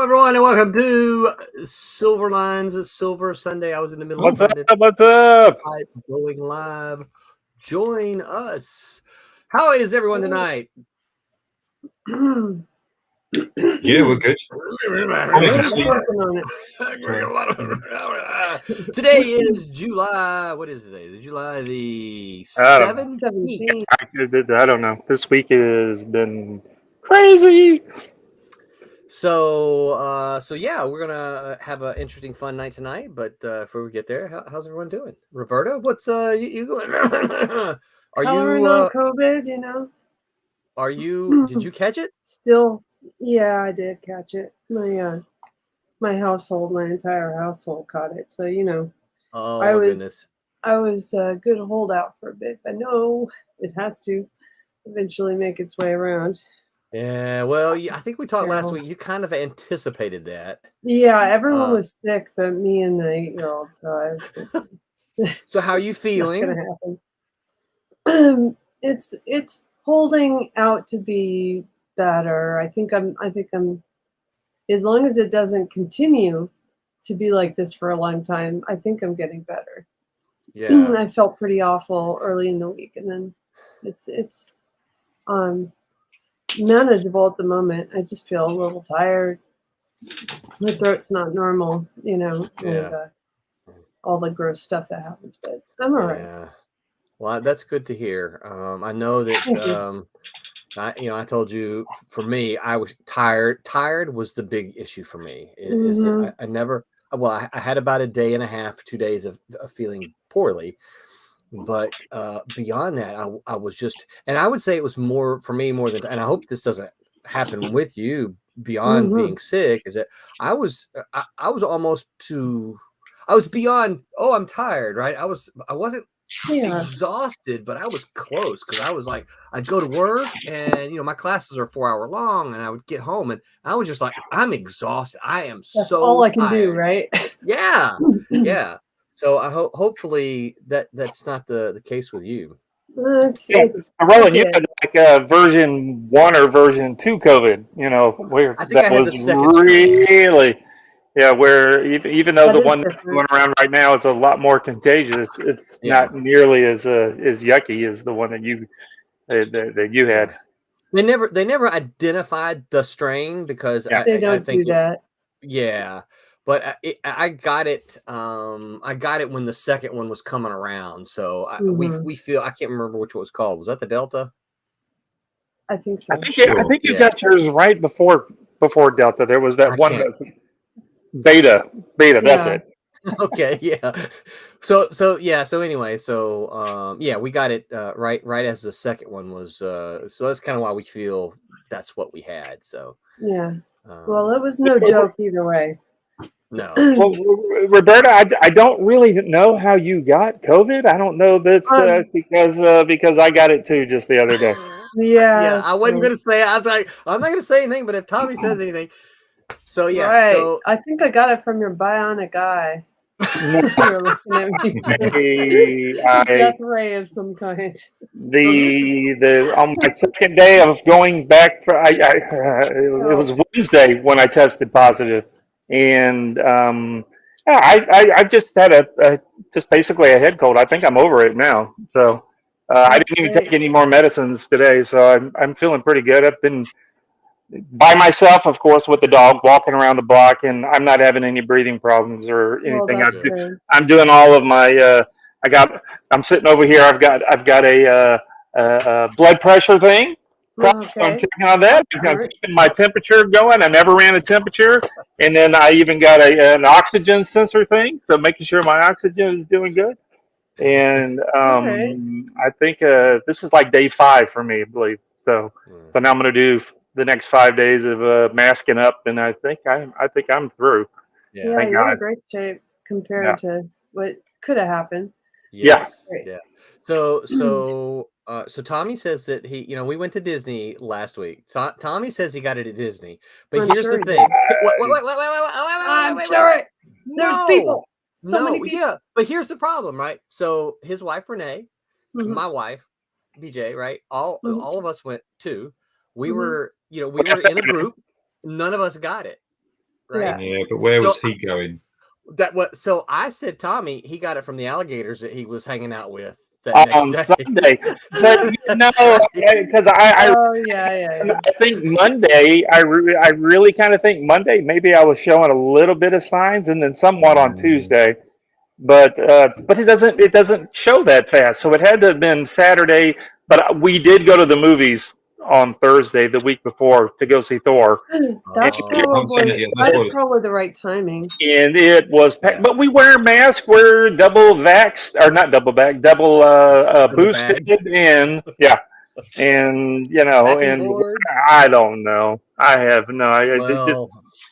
everyone, and welcome to Silverline's Silver Sunday. I was in the middle What's of up? What's up? going live. Join us. How is everyone tonight? Yeah, we're good. Today is July. What is today? Is July the I don't know. 17th? I don't know. This week has been crazy. So yeah, we're gonna have an interesting, fun night tonight. But before we get there, how's everyone doing? Roberta, what's you going? Are Coloring you on COVID? You know. Are you? Did you catch it? Still, yeah, I did catch it. My household, my entire household caught it. So Oh I my was goodness. I was a good holdout for a bit, but no, it has to eventually make its way around. Yeah. Well, I think we talked last Terrible. week. You kind of anticipated that. Yeah, everyone was sick, but me and the 8-year-old. So I was thinking, So how are you it's not feeling? gonna happen. It's holding out to be better. I think I'm. As long as it doesn't continue to be like this for a long time, I think I'm getting better. Yeah. I felt pretty awful early in the week, and then it's manageable at the moment. I just feel a little tired. My throat's not normal, and all the gross stuff that happens, but I'm all right. Yeah. Well, that's good to hear. I know that. I told you, for me, I was tired. Tired was the big issue for me. Is that I never. Well, I had about a day and a half, 2 days of feeling poorly, but beyond that, I was just, and I would say it was more for me more than. And I hope this doesn't happen with you beyond being sick. Is that I was almost to. I was beyond. Oh, I'm tired, right? I wasn't exhausted, but I was close because I was like, I'd go to work and my classes are 4 hour long, and I would get home and I was just like, I'm exhausted. I am That's so all I can tired. do, right? Yeah. Yeah. So I hopefully that's not the case with you. It's Roland, you had like version 1 or version 2 COVID, where I think I that had was the second strain. really, where even though That the is one that's going around right now is a lot more contagious, it's Yeah. not nearly as yucky as the one that you had. They never identified the strain because They don't I think do that. yeah, but I got it. I got it when the second one was coming around. So we feel, I can't remember which one was called. Was that the Delta? I think so. I think you got yours right before Delta. There was that I one can't. beta. That's it. Okay, yeah. So anyway, we got it right as the second one was. So that's kind of why we feel that's what we had. So yeah. Well, it was no joke either way. No. Well, Roberta, I don't really know how you got COVID. I don't know that's because I got it too just the other day. Yeah, I wasn't gonna say. I was like, I'm not gonna say anything. But if Tommy says anything, so yeah, right. So I think I got it from your bionic eye. You're looking at me. Death ray of some kind. The on my second day of going back, it was Wednesday when I tested positive, and I just had just basically a head cold. I think I'm over it now. So I didn't even take any more medicines today, so I'm feeling pretty good. I've been by myself, of course, with the dog, walking around the block, and I'm not having any breathing problems or anything. I'm doing all of my. I'm sitting over here. I've got a blood pressure thing. So I'm checking on that. I'm keeping my temperature going. I never ran a temperature, and then I even got an oxygen sensor thing. So making sure my oxygen is doing good. And I think this is like day 5 for me, I believe. So now I'm going to do the next 5 days of masking up, and I think I'm through. Yeah, you're in great shape compared to what could have happened. Yes. Yeah. So Tommy says that we went to Disney last week. Tommy says he got it at Disney, but here's the thing. I'm sorry. There's people. So many people. Yeah, but here's the problem, right? So his wife Renee, my wife BJ, right? All of us went too. We were, we were in a group. None of us got it. right? Yeah, but where So was he going? So I said Tommy, he got it from the alligators that he was hanging out with that next On day. Sunday. But Right. because I Oh yeah. I think Monday, I really kind of think Monday, maybe I was showing a little bit of signs, and then somewhat on Tuesday. But it doesn't show that fast. So it had to have been Saturday. But we did go to the movies on Thursday, the week before, to go see Thor, That's Oh. I haven't seen it yet. That's what probably the right timing. and it was packed. Yeah. But we wear masks. We're double vaxxed, or not double vaxxed, double boosted, bag. and yeah. And Backing and board. I don't know. I have no. It just, Well,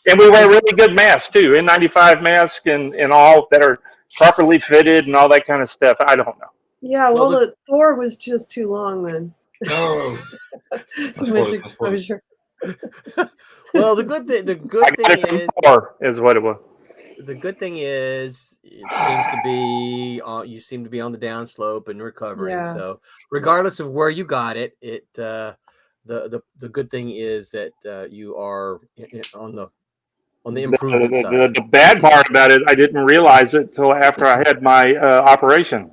and we wear really good masks too, N95 masks and all that are properly fitted and all that kind of stuff. I don't know. Yeah, Well, well, the Thor was just too long then. no. Too much exposure. well, the good I thing got it from is Thor, is what it was. the good thing is it seems to be you seem to be on the downslope and recovering. Yeah. So regardless of where you got it, the good thing is that you are on the improvement side. The bad part about it, I didn't realize it till after I had my operation.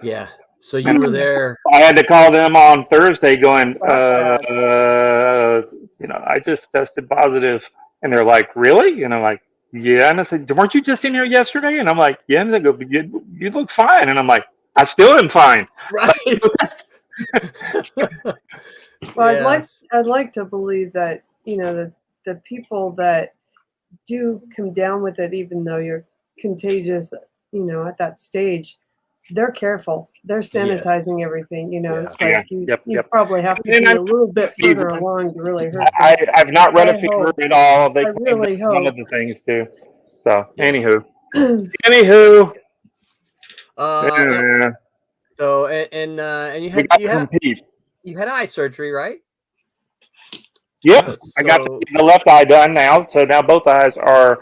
Yeah. So you were there. I had to call them on Thursday going, That's I just tested positive. And they're like, really? And I'm like, yeah. And I said, weren't you just in here yesterday? And I'm like, yeah. And they go, you look fine. And I'm like, I still am fine. Right. Well, Yes. I'd like to believe that the people that do come down with it, even though you're contagious, at that stage, they're careful. They're sanitizing everything. Yeah. It's like Yep. you probably have to be And a little bit further along to really hurt. I've not read a I fever hope. at all. They I really claim one hope. of the things too. So Yeah. anywho, Yeah. So and you we got from Pete. you had eye surgery, right? Yep, I got So- the left eye done now. So now both eyes are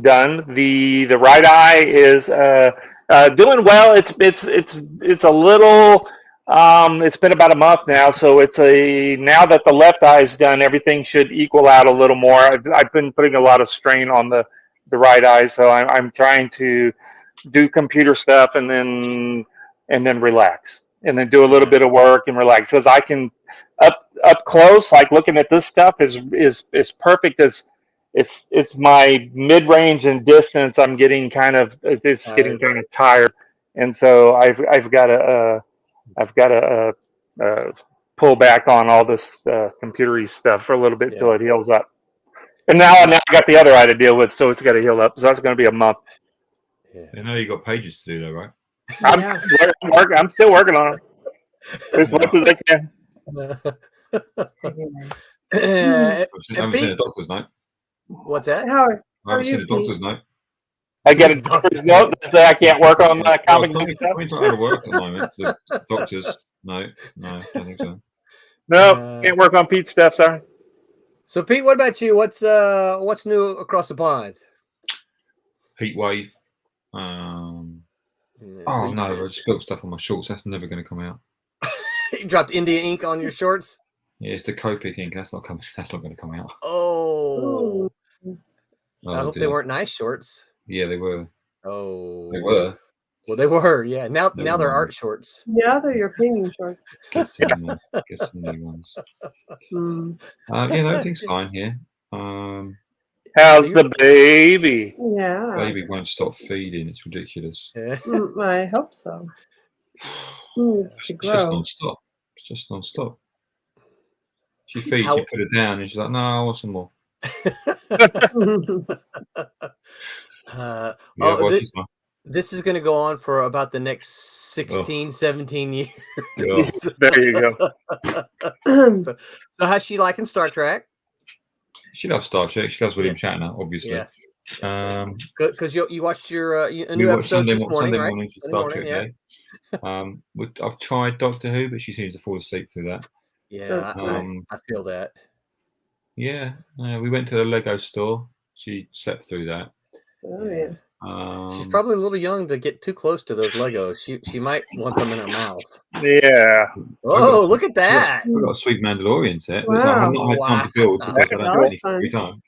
done. The right eye is doing well. It's a little. It's been about a month now, so now that the left eye is done, everything should equal out a little more. I've been putting a lot of strain on the right eye, so I'm trying to do computer stuff and then relax, and then do a little bit of work and relax, because I can up close, like looking at this stuff is perfect. As it's my mid range and distance, I'm getting kind of getting kind of tired, and so I've got to pull back on all this computery stuff for a little bit till it heals up. And now I got the other eye to deal with, so it's got to heal up. So that's going to be a month. Yeah. You know you got pages to do though, right? I'm still working on it as much as I can. I haven't seen a doctor's note. What's that? Howard, I haven't seen a doctor's note. I get a doctor's note that says I can't work on comic book stuff. We're not out of work at the moment. The doctors, no, I don't think so. No, can't work on Pete's stuff. Sorry. So Pete, what about you? What's new across the pond? Heat wave. So No, I spilled stuff on my shorts. That's never going to come out. you dropped India ink on your shorts. Yeah, it's the Copic ink. That's not going to come out. Oh, I hope dear. they weren't nice shorts. Yeah, they were. Oh, They were. Well, they were. Yeah. Now they're art shorts. Yeah, they're your painting shorts. Get some new ones. Yeah, everything's fine here. How's the baby? Yeah. Baby won't stop feeding. It's ridiculous. Yeah. I hope so. It's to It's just grow. non-stop. It's just non-stop. She feeds, you put her down, and she's like, "No, I want some more." This is going to go on for about the next 16, 17 years. Yeah. There you go. So how's she liking Star Trek? She loves Star Trek. She loves William Shatner, obviously. Yeah. Because you watched a new episode this morning, Sunday right? morning to Star Trek, yeah. I've tried Doctor Who, but she seems to fall asleep through that. Yeah, I feel that. Yeah, we went to the Lego store. She slept through that. Oh yeah. She's probably a little young to get too close to those Legos. She might want them in her mouth. Yeah. Oh, look at that! We've got a sweet Mandalorian set. Wow. I've not had time to build because I don't have any free time.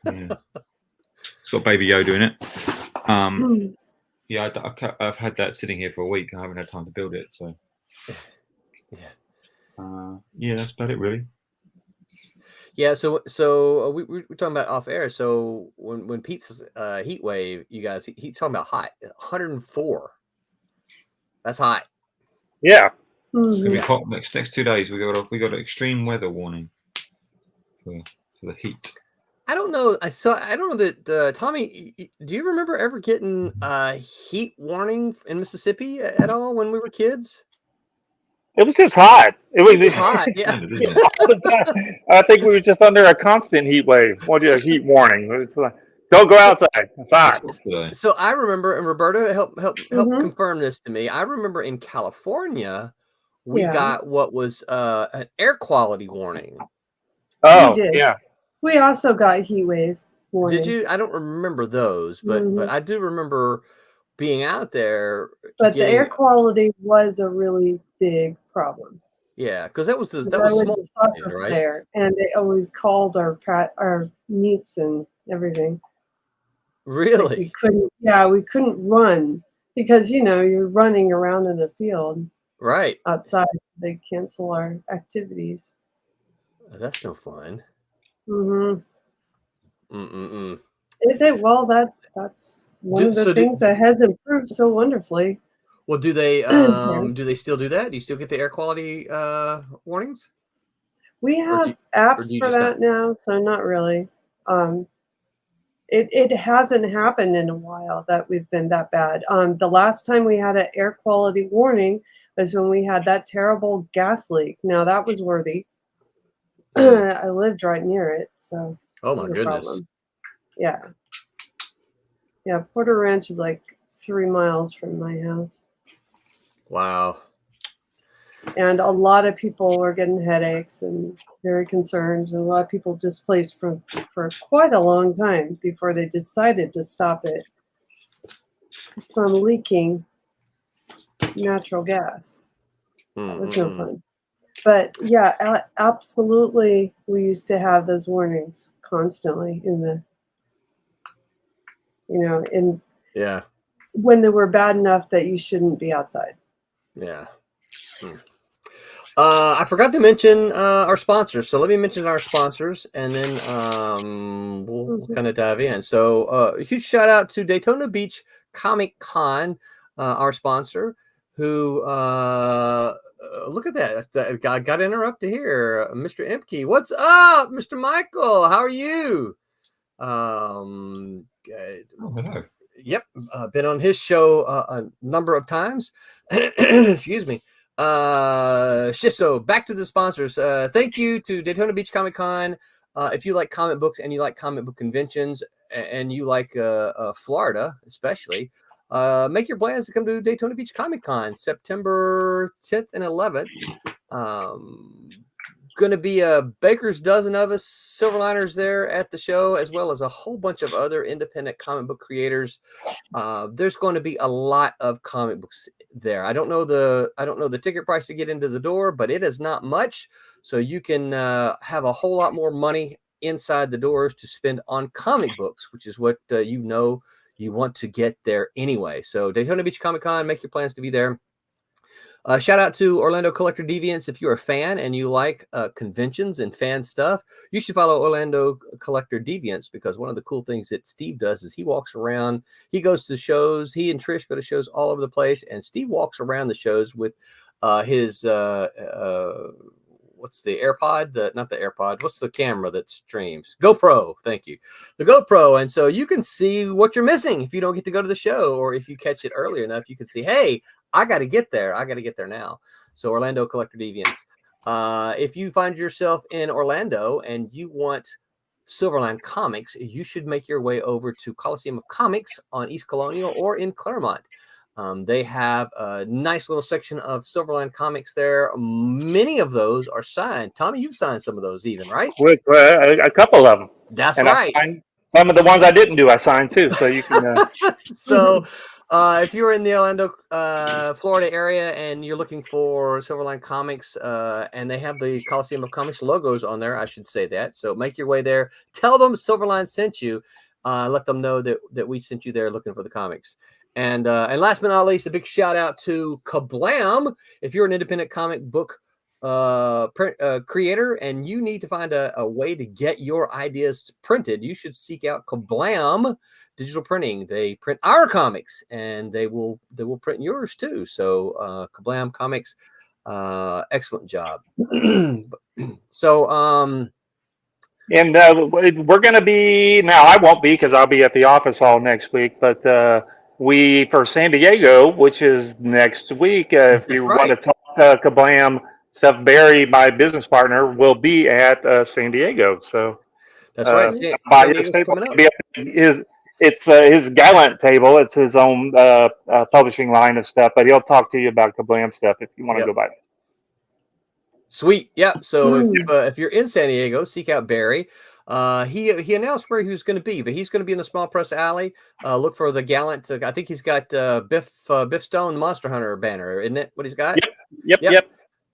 Yeah. It's got Baby Yoda in it. Yeah, I've had that sitting here for a week. I haven't had time to build it, so yeah, that's about it, really. Yeah, so we're talking about off air. So when Pete's heat wave, you guys, he's talking about hot, 104. That's hot. Yeah. It's gonna be hot next 2 days. We got an extreme weather warning for the heat. I don't know. I don't know that Tommy. Do you remember ever getting heat warning in Mississippi at all when we were kids? It was just hot. It was Just hot. Yeah. all the time. I think we were just under a constant heat wave. What a heat warning. It's like, don't go outside. It's hot. So I remember, and Roberta help confirm this to me. I remember in California, we got what was an air quality warning. Oh, yeah. We also got heat wave warnings. Did you? I don't remember those, but I do remember being out there. But the air quality was a really big problem. Yeah, because that was small, right? There, and they always called our meets and everything. Really? Like we couldn't run because you're running around in the field, right? Outside, they cancel our activities. That's no fun. That's one of the things that has improved so wonderfully. Well, do they still do that? Do you still get the air quality warnings? We have apps for that now, so not really. It hasn't happened in a while that we've been that bad. The last time we had an air quality warning was when we had that terrible gas leak. Now that was worthy. I lived right near it, so oh my goodness, problem. Yeah. Porter Ranch is like 3 miles from my house. Wow. And a lot of people were getting headaches and very concerned. And a lot of people displaced for quite a long time before they decided to stop it from leaking natural gas. That was no fun. But yeah, absolutely. We used to have those warnings constantly when they were bad enough that you shouldn't be outside. Yeah. I forgot to mention our sponsors. So let me mention our sponsors and then we'll kind of dive in. So a huge shout out to Daytona Beach Comic Con, our sponsor, who look at that. Got interrupted here. Mr. Empke. What's up, Mr. Michael? How are you? Hello. Yep. Been on his show a number of times. Excuse me. So back to the sponsors. Thank you to Daytona Beach Comic Con. If you like comic books and you like comic book conventions and you like Florida, especially, make your plans to come to Daytona Beach Comic Con September 10th and 11th. Going to be a baker's dozen of us Silverliners there at the show, as well as a whole bunch of other independent comic book creators. There's going to be a lot of comic books there. I don't know the ticket price to get into the door, but it is not much. So you can have a whole lot more money inside the doors to spend on comic books, which is what you want to get there anyway. So Daytona Beach Comic Con, make your plans to be there. Shout out to Orlando Collector Deviants. If you're a fan and you like conventions and fan stuff, you should follow Orlando Collector Deviants, because one of the cool things that Steve does is he walks around, he goes to shows, he and Trish go to shows all over the place, and Steve walks around the shows with his what's the AirPod? Not the AirPod. What's the camera that streams? GoPro. Thank you. The GoPro. And so you can see what you're missing if you don't get to go to the show, or if you catch it early enough, you can see, hey, I got to get there. I got to get there now. So Orlando Collector Deviants. If you find yourself in Orlando and you want Silverline comics, you should make your way over to Coliseum of Comics on East Colonial or in Claremont. They have a nice little section of Silverline comics there. Many of those are signed. Tommy, you've signed some of those even, right? With a couple of them. That's right. Some of the ones I didn't do, I signed too. So you can. So If you're in the Orlando, Florida area and you're looking for Silverline Comics, and they have the Coliseum of Comics logos on there, I should say that. So make your way there. Tell them Silverline sent you. Let them know that we sent you there looking for the comics. And last but not least, a big shout out to Kablam. If you're an independent comic book print creator and you need to find a way to get your ideas printed, you should seek out Kablam Digital Printing. They print our comics and they will print yours too. So Kablam Comics, excellent job. So And we're going to be, now I won't be because I'll be at the office all next week, but we, for San Diego, which is next week, if you want to talk Kablam, Steph Barry, my business partner, will be at San Diego. So that's right. San Diego's coming up. His Gallant table. It's his own publishing line of stuff, but he'll talk to you about Kablam stuff if you want to go by. Sweet. Yep. So if you're in San Diego, seek out Barry. He announced where he was going to be, but he's going to be in the Small Press Alley. Look for the Gallant. I think he's got Biff Stone Monster Hunter banner, isn't it? What he's got? Yep.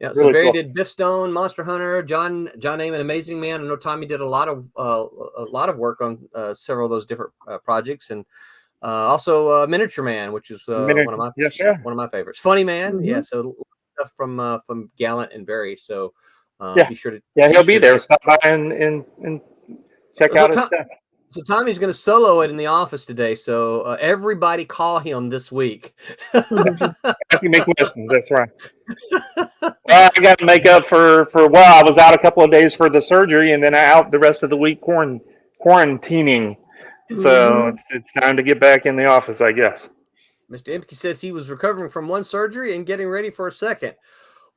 Yeah. So Barry did Biff Stone, Monster Hunter, John Naaman, Amazing Man. I know Tommy did a lot of work on several of those different projects, and also Miniature Man, which is one of my favorites. Funny Man, yeah. So stuff from Gallant and Barry. So be sure to he'll be there. Stop by and check out his stuff. So Tommy's going to solo it in the office today. So everybody call him this week. Ask him make questions. That's right. Well, I got to make up for I was out a couple of days for the surgery and then out the rest of the week quarantining. So it's time to get back in the office, I guess. Mr. Imke says he was recovering from one surgery and getting ready for a second.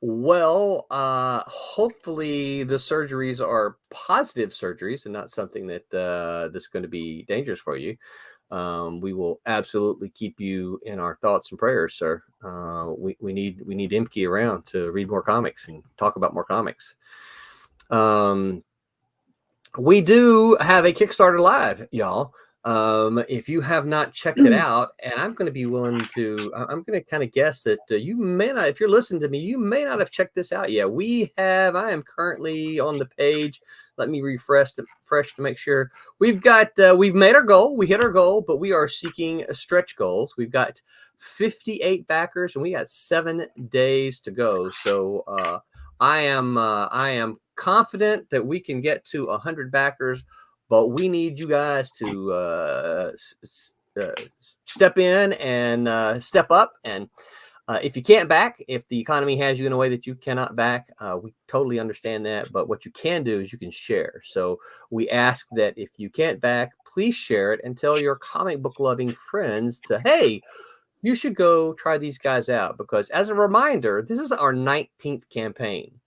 Well, hopefully the surgeries are positive surgeries and not something that that's going to be dangerous for you. We will absolutely keep you in our thoughts and prayers, sir. We need Imke around to read more comics and talk about more comics. We do have a Kickstarter live, y'all. If you have not checked it out, and I'm going to kind of guess that you may not, if you're listening to me, you may not have checked this out yet. I am currently on the page. Let me refresh to make sure. We've made our goal. We hit our goal, but we are seeking stretch goals. We've got 58 backers and we got 7 days to go. So, I am confident that we can get to 100 backers. But we need you guys to step in and step up. And if you can't back, if the economy has you in a way that you cannot back, we totally understand that. But what you can do is you can share. So we ask that if you can't back, please share it and tell your comic book loving friends hey, you should go try these guys out. Because as a reminder, this is our 19th campaign.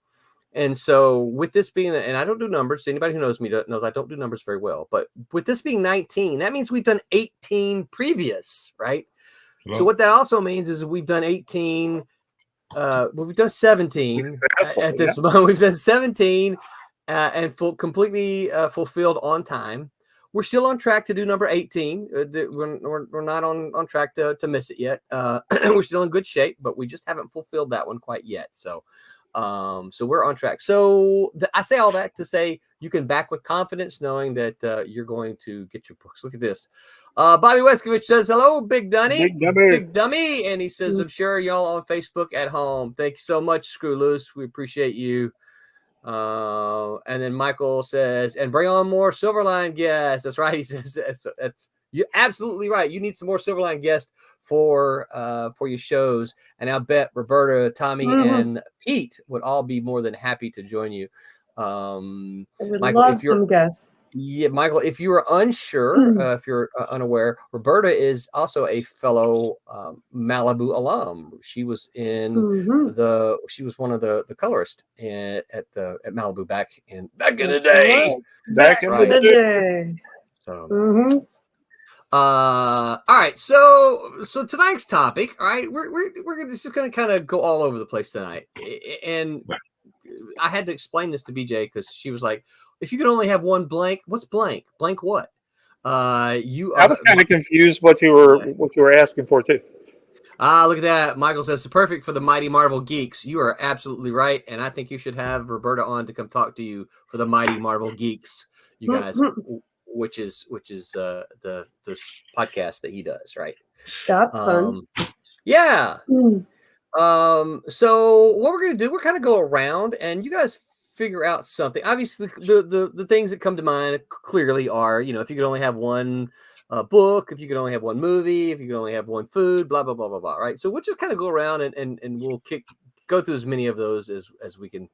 And so with this being, and I don't do numbers, anybody who knows me knows I don't do numbers very well, but with this being 19, that means we've done 18 previous, right? Wow. So what that also means is we've done 18, we've done 17 at this moment. We've done 17 and completely fulfilled on time. We're still on track to do number 18. We're not on track to miss it yet. We're still in good shape, but we just haven't fulfilled that one quite yet. So we're on track. So I say all that to say you can back with confidence, knowing that you're going to get your books. Look at this. Bobby Weskovich says, hello, Big Dummy. Big Dummy. And he says, I'm sure y'all on Facebook at home. Thank you so much, Screw Loose. We appreciate you. And then Michael says, and bring on more Silverline guests. That's right. He says, that's you're absolutely right. You need some more Silverline guests for your shows, and I'll bet Roberta, Tommy, and Pete would all be more than happy to join you. I would love some guests. Yeah, Michael, if you are unsure, if you're unaware, Roberta is also a fellow Malibu alum. She was in she was one of the colorists at Malibu back in the day. Back in the day. So. All right. So tonight's topic. All right, we're just going to kind of go all over the place tonight, and I had to explain this to BJ because she was like, "If you could only have one blank, what's blank? Blank what?" You I was kind of confused what you were asking for too. Look at that. Michael says, perfect for the Mighty Marvel Geeks. You are absolutely right. And I think you should have Roberta on to come talk to you for the Mighty Marvel Geeks, you guys, which is the podcast that he does, right? That's fun. Yeah. So what we're going to do, we're kind of go around and you guys figure out something. Obviously, the things that come to mind clearly are, if you could only have one book, if you could only have one movie, if you could only have one food, blah, blah, blah, blah, blah, right? So we'll just kind of go around and we'll go through as many of those as we can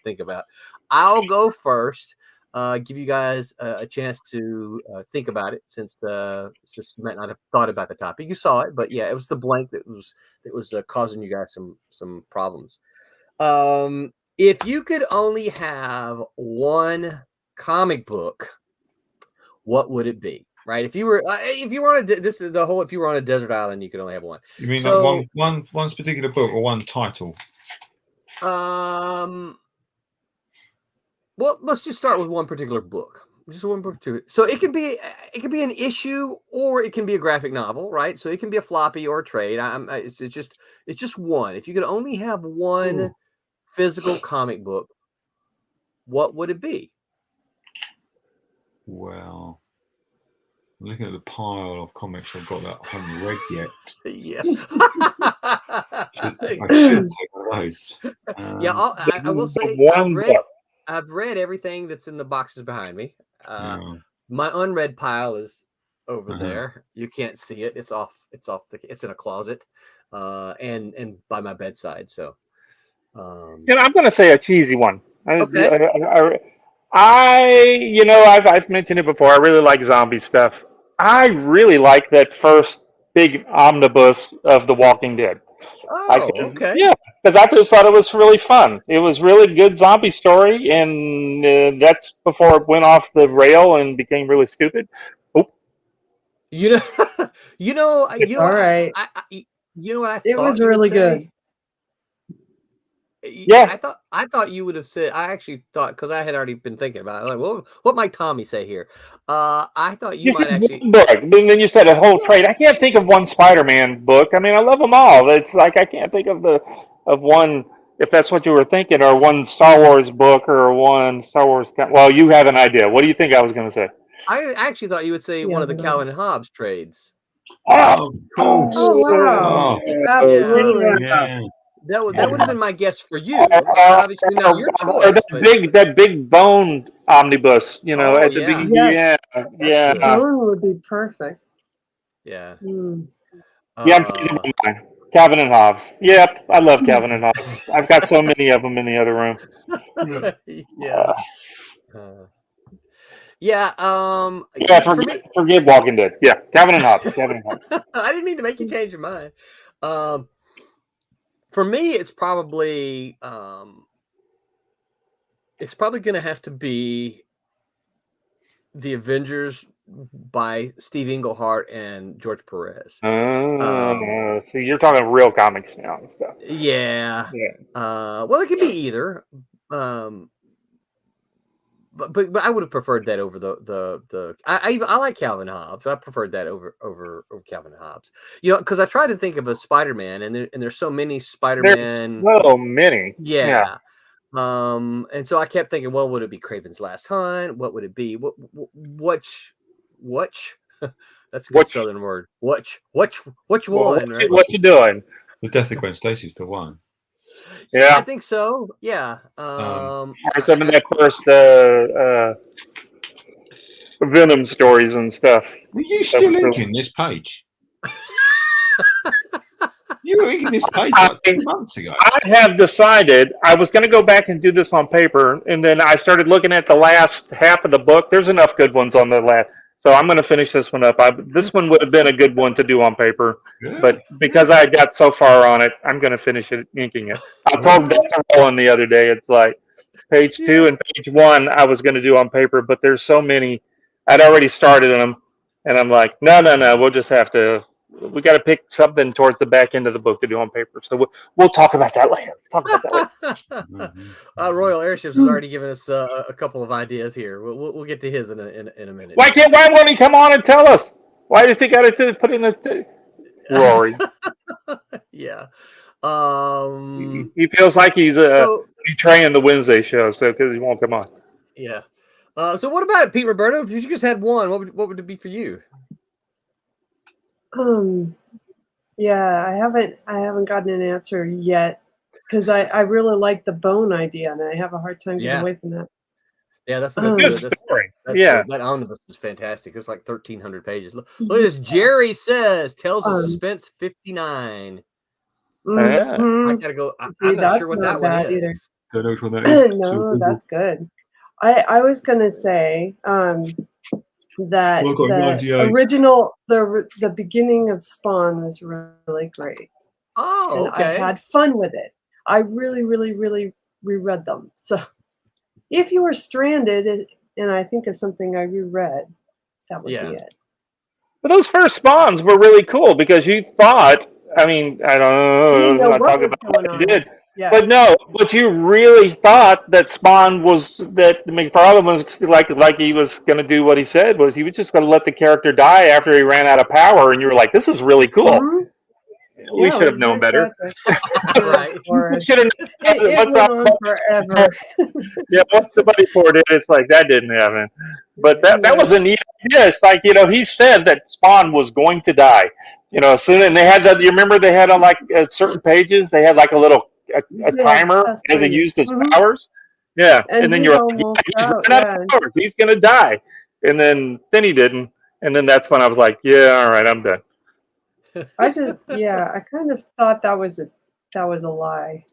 think about. I'll go first, give you guys a chance to think about it since you might not have thought about the topic. You saw it, but yeah, it was the blank that was causing you guys some problems. If you could only have one comic book, what would it be? Right? If you were if you were on a desert island, you could only have one. You mean like one particular book or one title? Well, let's just start with one particular book. Just one particular. So it could be an issue or it can be a graphic novel, right? So it can be a floppy or a trade. It's just one. If you could only have one physical comic book, what would it be? Well, looking at the pile of comics I've got that I haven't read yet. Yeah. I should take one of those. Yeah, I will say I've read everything that's in the boxes behind me. My unread pile is over there. You can't see it. It's in a closet, and by my bedside. So, I'm going to say a cheesy one. Okay. I've mentioned it before. I really like zombie stuff. I really like that first big omnibus of The Walking Dead. Okay. Yeah, because I just thought it was really fun. It was really good zombie story, and that's before it went off the rail and became really stupid. All I right. what I thought it was you really would say? good. Yeah, I thought you would have said. I actually thought because I had already been thinking about it. Like, well, what might Tommy say here? I thought you might said actually. one book, and then you said a whole trade. I can't think of one Spider-Man book. I mean, I love them all. It's like I can't think of one. If that's what you were thinking, or one Star Wars book, or one Star Wars. Well, you have an idea. What do you think I was going to say? I actually thought you would say one of the Calvin and Hobbes trades. Oh, of course. Oh wow! Absolutely. Yeah. That would have been my guess for you. Obviously, not your choice. That big bone omnibus, at the beginning. Yes. Yeah. Bone would be perfect. Yeah. Yeah, I'm thinking of mine. Calvin and Hobbes. Yep, I love Calvin and Hobbes. I've got so many of them in the other room. Yeah. Forget Walking Dead. Yeah, Calvin and Hobbes. I didn't mean to make you change your mind. For me, it's probably going to have to be The Avengers by Steve Englehart and George Perez. So you're talking real comics now and stuff. Yeah. Well, it could be either. But I would have preferred that over the I like Calvin Hobbes. I preferred that over Calvin Hobbes. Because I tried to think of a Spider-Man, and there's so many Spider-Man. There's so many. Yeah. And so I kept thinking, well, would it be Craven's Last Hunt? What would it be? Which? That's a good Southern word. Which one? Right? What you doing? The Death of Gwen Stacy's the one. Yeah, I think so. Yeah. Some of that first Venom stories and stuff. Were you still inking this page? You were inking this page like 2 months ago. I have decided I was going to go back and do this on paper, and then I started looking at the last half of the book. There's enough good ones on the last. So I'm going to finish this one up. This one would have been a good one to do on paper, but because I got so far on it, I'm going to finish it, inking it. I told Beth Roland the other day, it's like page 2 and page 1 I was going to do on paper, but there's so many. I'd already started them, and I'm like, no, we'll just have to we got to pick something towards the back end of the book to do on paper. So we'll talk about that later. Royal Airships has already given us a couple of ideas here. We'll get to his in a minute. Why won't he come on and tell us? Why does he got to put in the Rory? Yeah. He feels like he's betraying the Wednesday show, so because he won't come on. Yeah. So what about it, Pete Roberto? If you just had one, what would it be for you? Yeah, I haven't gotten an answer yet because I really like the bone idea and I have a hard time getting away from that. Yeah, that's good story. That omnibus is fantastic. It's like 1,300 pages. Look at this. Jerry says Tales of Suspense 59. I gotta go. I'm not sure what that one is. Don't know which one that is. No, that's good. I was gonna say that the original, the beginning of Spawn was really great. Oh, okay. And I had fun with it. I really, really, really reread them. So if you were stranded, and I think of something I reread, that would be it. But those first Spawns were really cool because you thought, I mean, I don't know, I'm not talking about what you did. Yeah. But you really thought that Spawn that McFarlane was like he was going to do what he said was he was just going to let the character die after he ran out of power, and you were like, this is really cool. We should have known better. Right. We should have known. It went on forever. Yeah, once the buddy poured in, it's like that didn't happen. But that was a neat idea. It's like, he said that Spawn was going to die. Soon, and they had that. You remember they had on like certain pages, they had like a little a timer as he used his powers. Yeah, and then you're like, he's running out of powers. He's gonna die, and then he didn't, and then that's when I was like, yeah, all right, I'm done. I kind of thought that was a lie.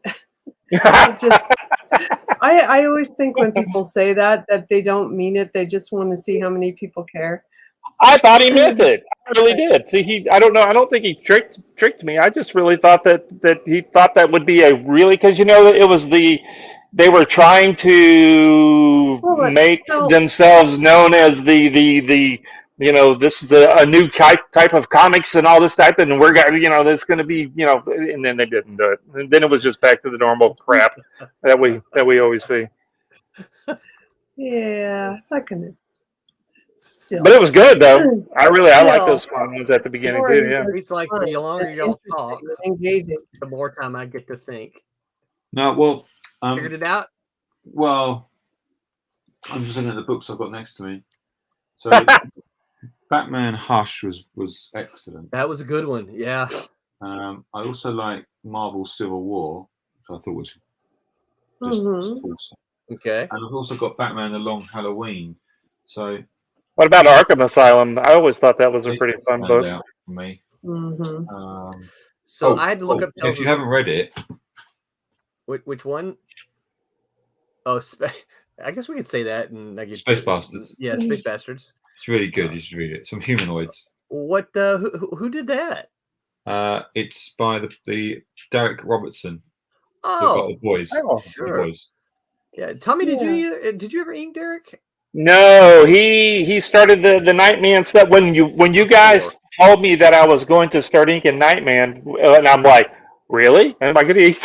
I always think when people say that they don't mean it. They just want to see how many people care. I thought he meant it. I really did. See, I don't know. I don't think he tricked me. I just really thought that he thought that would be a really, because it was they were trying to make themselves known as the this is a new type of comics and all this type, and we're got there's going to be and then they didn't do it, and then it was just back to the normal crap that we always see. Yeah, I can. Still. But it was good though. I like those fun ones at the beginning too. Yeah, it's like the longer y'all talk, engaging, the more time I get to think. No, well, figured it out. Well, I'm just looking at the books I've got next to me. So, Batman Hush was excellent. That was a good one. Yeah. I also like Marvel Civil War, which I thought was just awesome. Okay. And I've also got Batman: The Long Halloween. So. What about Arkham Asylum? I always thought that was a pretty fun book. For me. So I had to look up. If you haven't read it, which one? Oh, I guess we could say that. And Space Bastards. Yeah, Space Bastards. It's really good. You should read it. Some humanoids. What? Who did that? It's by the Derek Robertson. Oh, the boys. Oh, sure. The boys. Yeah, Tommy, did you ever ink Derek? No, he started the Nightman stuff when you guys told me that I was going to start inking Nightman, and I'm like, really? Am I going to ink?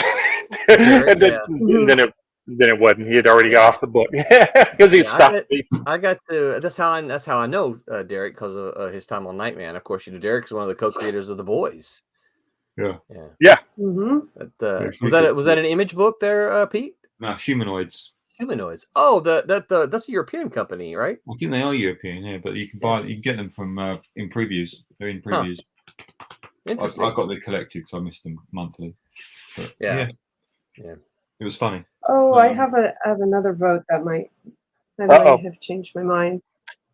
And then it wasn't. He had already got off the book because he stopped me. I got to. That's how I know Derek, because of his time on Nightman. Of course, Derek is one of the co-creators of The Boys. Yeah. Was that an Image book there, Pete? No, Humanoids. Humanoids. Oh, that's a European company, right? I think they are European, yeah, but you can get them from in previews. They're in previews. Interesting. I got the collected because I missed them monthly. But, yeah. It was funny. Oh, I have another vote that might have changed my mind.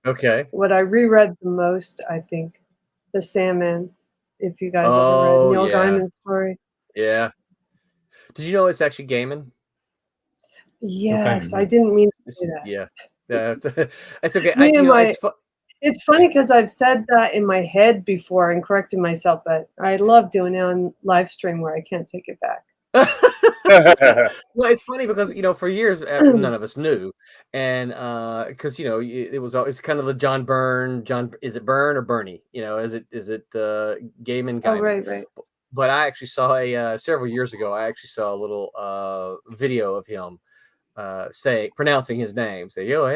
Okay. What I reread the most, I think, The Sandman. If you guys ever read Neil Gaiman's story. Yeah. Did you know it's actually Gaiman? Yes, I didn't mean to say that. Yeah, it's okay. It's funny because I've said that in my head before and corrected myself, but I love doing it on live stream where I can't take it back. Well, it's funny because for years none of us knew, and because it was always kind of the John Byrne. John, is it Byrne or Bernie? Is it Gaiman? Oh, Gaiman? right. But I actually saw several years ago. I actually saw a little video of him pronouncing his name. Say, yo,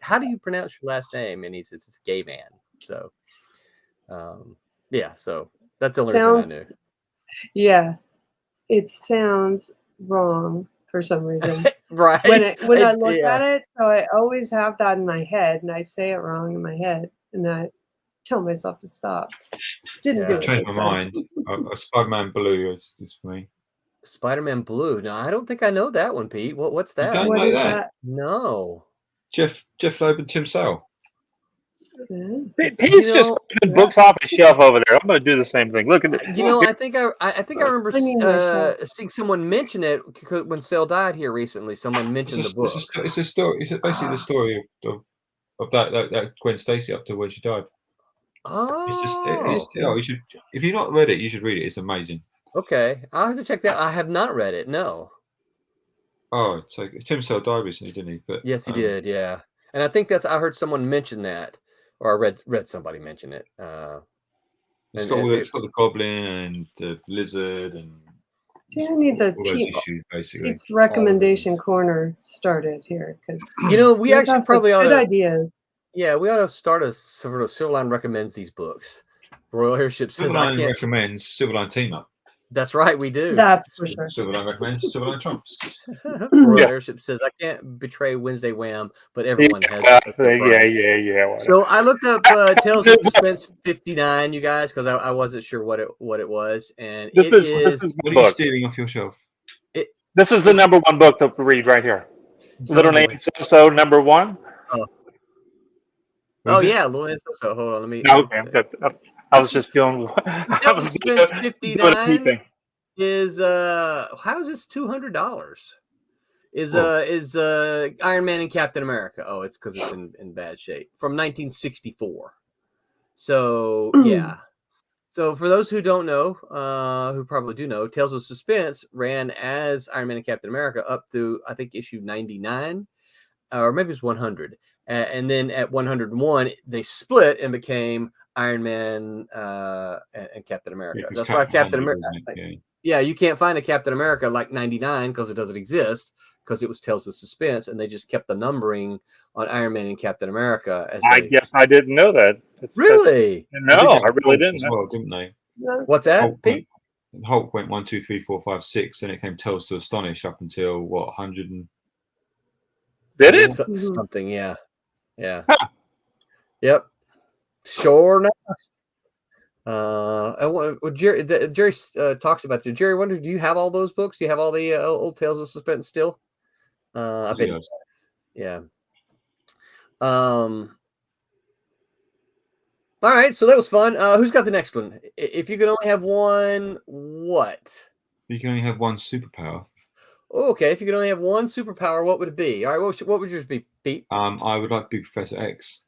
how do you pronounce your last name? And he says it's Gay Man. So, yeah. So that's the only reason I knew. Yeah, it sounds wrong for some reason. Right. When I look at it, so I always have that in my head, and I say it wrong in my head, and I tell myself to stop. Didn't do it. Changed my mind. Spider-Man Blue is for me. Spider-Man Blue. No, I don't think I know that one, Pete. What's that? You don't What know is that? No. Jeff Loeb and Tim Sale. He's just putting books off his shelf over there. I'm going to do the same thing. Look at it. I think I remember seeing someone mention it when Sale died here recently. Someone mentioned the book. It's a story. It's basically the story of that Gwen Stacy up to when she died. Oh, you should. If you've not read it, you should read it. It's amazing. Okay, I'll have to check that. I have not read it. No. Oh, so Tim Sale died recently, didn't he? But yes, he did. Yeah, and I think I heard someone mention that, or I read somebody mention it. It's got the goblin and the lizard and. See, I need all those issues, basically. It's recommendation corner started here because we actually probably ought to. Ideas. Yeah, we ought to start a sort of Silverline recommends these books. Royal Airship says Silverline recommends Silverline Team Up. That's right, we do. That's for sure. Silverline recommends Silverline Trumps. Royal Airship says I can't betray Wednesday Wham, but everyone has. Yeah. So I looked up Tales of Suspense 59, you guys, because I wasn't sure what it was, and this is what are you stealing off your shelf? This is the number one book to read right here. Little Name So number one. Oh yeah, Louis. So hold on, let me. Okay, I was just doing. I was doing 59 is how is this $200? Is Iron Man and Captain America? Oh, it's because it's in bad shape from 1964. So yeah. So for those who don't know, who probably do know, Tales of Suspense ran as Iron Man and Captain America up through I think issue 99, or maybe it's 100. And then at 101, they split and became Iron Man and Captain America. Yeah, that's why Captain America. Yeah, you can't find a Captain America like 99 because it doesn't exist because it was Tales of Suspense, and they just kept the numbering on Iron Man and Captain America. I guess I didn't know that. Really? No, I really didn't. Well, didn't they? What's that, Pete? Hulk went 1, 2, 3, 4, 5, 6, and it came Tales to Astonish up until 100 and. Did it? Something, yeah. Huh. Yep. Sure enough. Jerry talks about it. Jerry, wonder, do you have all those books? Do you have all the old Tales of Suspense still? I bet. Yeah. All right, so that was fun. Who's got the next one? If you could only have one, what? You can only have one superpower. Okay, if you could only have one superpower, what would it be? All right, what would yours be, Pete? I would like to be Professor X.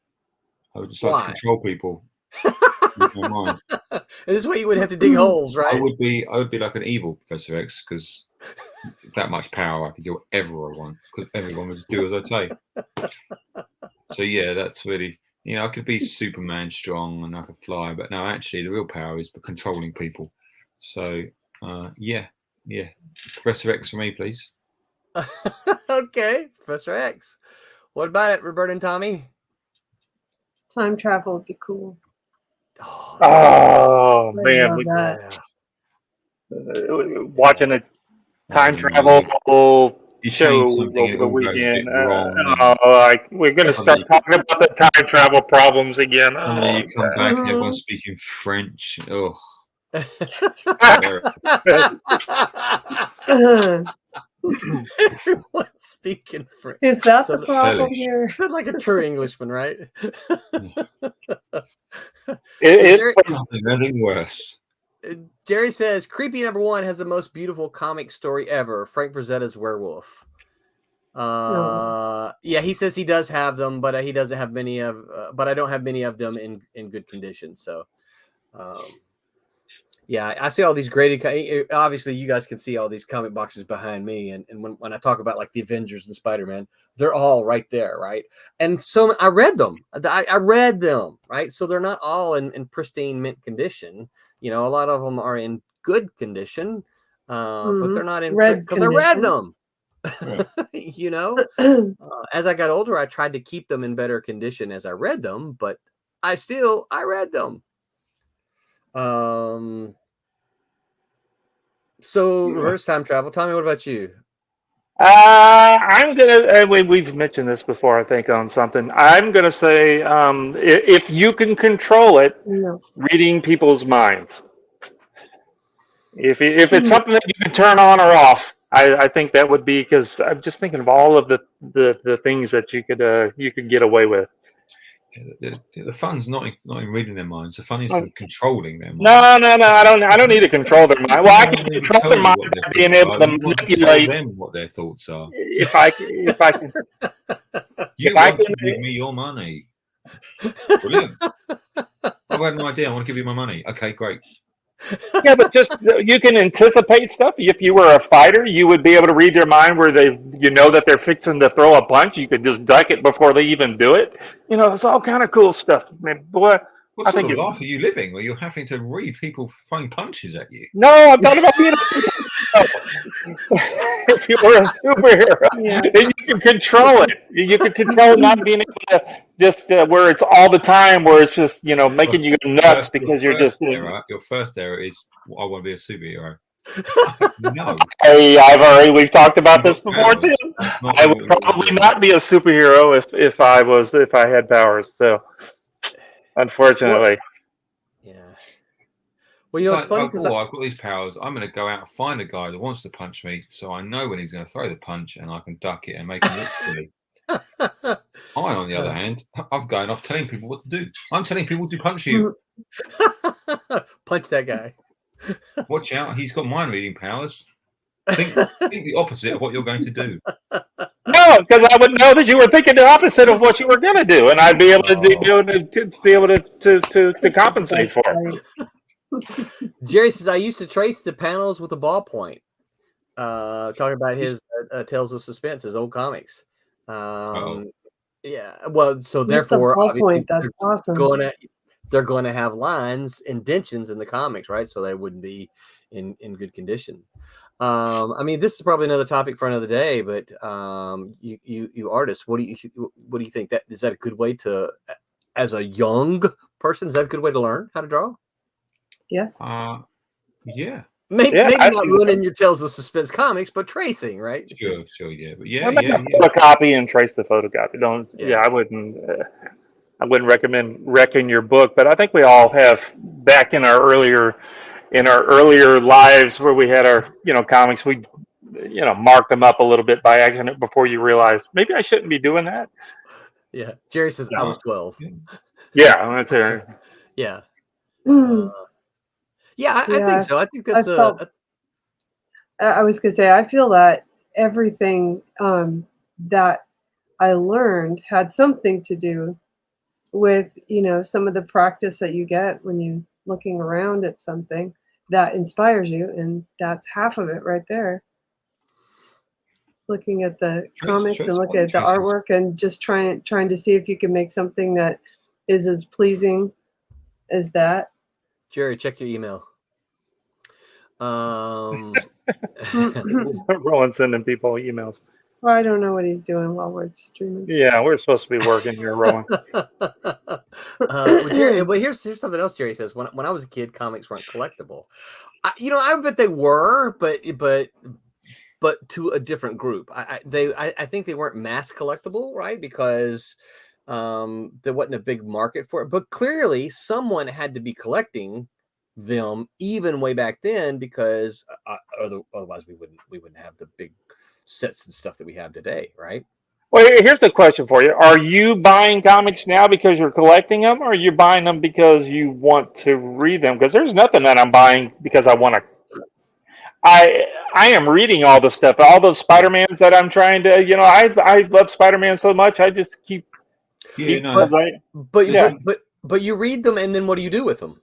I would just like to control people. And this way you would have to dig holes, right? I would be like an evil Professor X because that much power I could do whatever I want because everyone would just do as I say. So yeah, that's really I could be Superman strong and I could fly, but no, actually the real power is controlling people. So yeah, Professor X for me, please. Okay, Professor X. What about it, Roberta and Tommy? Time travel would be cool. Oh man, watching a time travel show over the weekend. We're going to start talking about the time travel problems again. And then you come back and everyone's speaking French. Oh. Everyone's speaking French. Is that the problem here? Sounds like a true Englishman, right? It's nothing worse. Jerry says, creepy number one has the most beautiful comic story ever. Frank Frazetta's Werewolf. Yeah, he says he does have them, but he doesn't have many of. But I don't have many of them in good condition. So, Yeah, I see all these graded. Obviously, you guys can see all these comic boxes behind me, and when I talk about like the Avengers and Spider-Man, they're all right there, right? And so I read them. I read them, right? So they're not all in pristine mint condition. You know, a lot of them are in good condition, but they're not in Red because I read condition. them. You know, as I got older, I tried to keep them in better condition as I read them, but I read them. So reverse time travel. Tommy, what about you? I'm gonna. We've mentioned this before, I think, on something. I'm gonna say, if you can control it, No. reading people's minds. If it's something that you can turn on or off, I think that would be, because I'm just thinking of all of the things that you could get away with. The fun's not in reading their minds. The fun is in controlling their minds. No. I don't need to control their mind. Well, I can control their mind by being able to manipulate them what their thoughts are. If I can. You want to give me your money? Brilliant. I've had an idea. I want to give you my money. Okay, great. Yeah, but just you can anticipate stuff. If you were a fighter, you would be able to read their mind where that they're fixing to throw a punch. You could just duck it before they even do it. You know, it's all kind of cool stuff. Man, boy, What sort of life are you living where you're having to read people throwing punches at you? No, I'm talking about being if you were a superhero, then you can control it. You can control not being able to just where it's all the time, where it's just making you go nuts because you're just. Your first error is I want to be a superhero. No. Hey, we've talked about this before too. I would probably not be a superhero if I had powers. So, unfortunately. Well, you know, it's funny I've got these powers. I'm going to go out and find a guy that wants to punch me, so I know when he's going to throw the punch, and I can duck it and make him look silly. I, on the other hand, I'm going off telling people what to do. I'm telling people to punch you. Punch that guy. Watch out, he's got mind reading powers. Think the opposite of what you're going to do. No, because I would know that you were thinking the opposite of what you were going to do, and I'd be able to compensate for it. Jerry says, I used to trace the panels with a ballpoint. Talking about his Tales of Suspense, his old comics. Yeah, well, so therefore, ballpoint, that's awesome. They're going to have lines, indentions in the comics, right? So they wouldn't be in good condition. I mean, this is probably another topic for another day, but you artists, what do you think? That is that a good way to, as a young person, is that a good way to learn how to draw? Yes. Yeah. Maybe not running your Tales of Suspense comics, but tracing, right? Sure, yeah, but photocopy and trace the photocopy. I wouldn't recommend wrecking your book, but I think we all have back in our earlier lives where we had our comics, we marked them up a little bit by accident before you realize maybe I shouldn't be doing that. Yeah, Jerry says I was 12. Yeah, that's it. Yeah. I think so. I think that's I was going to say, I feel that everything that I learned had something to do with, some of the practice that you get when you're looking around at something that inspires you. And that's half of it right there. Looking at the comics and looking at the artwork and just trying to see if you can make something that is as pleasing as that. Jerry, check your email. Roland sending people emails. Well, I don't know what he's doing while we're streaming. Yeah, we're supposed to be working here, Roland. Jerry, but here's something else Jerry says. When I was a kid, comics weren't collectible. I bet they were, but to a different group. I think they weren't mass collectible, right? Because there wasn't a big market for it. But clearly, someone had to be collecting them even way back then, because otherwise we wouldn't have the big sets and stuff that we have today, right? Well, here's the question for you: are you buying comics now because you're collecting them, or are you buying them because you want to read them? Because there's nothing that I'm buying because I want to. I am reading all the stuff, all those Spider-Mans that I'm trying to. I love Spider-Man so much. I just keep. But you read them, and then what do you do with them?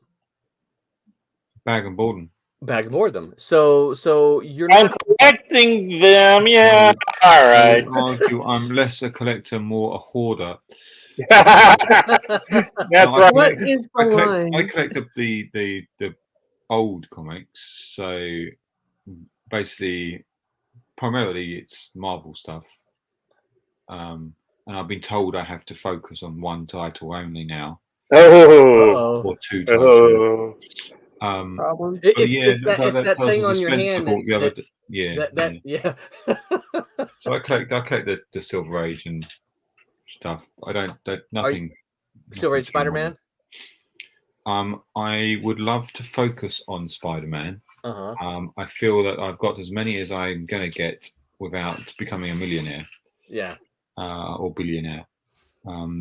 Bag and board them. Bag and board them. So you're I'm not. collecting them. Yeah. All I right. would argue I'm less a collector, more a hoarder. That's No, right. What is the I line? collect the old comics. So basically, primarily it's Marvel stuff. And I've been told I have to focus on one title only now, Oh. or two titles. Oh. Problem. But yeah, It's that tells thing the on your Spencer hand book the other that yeah. yeah. So I collect the Silver Age and stuff. I don't nothing. Silver Age nothing too Spider-Man. I would love to focus on Spider-Man. Uh-huh. I feel that I've got as many as I'm going to get without becoming a millionaire. Yeah. Or billionaire.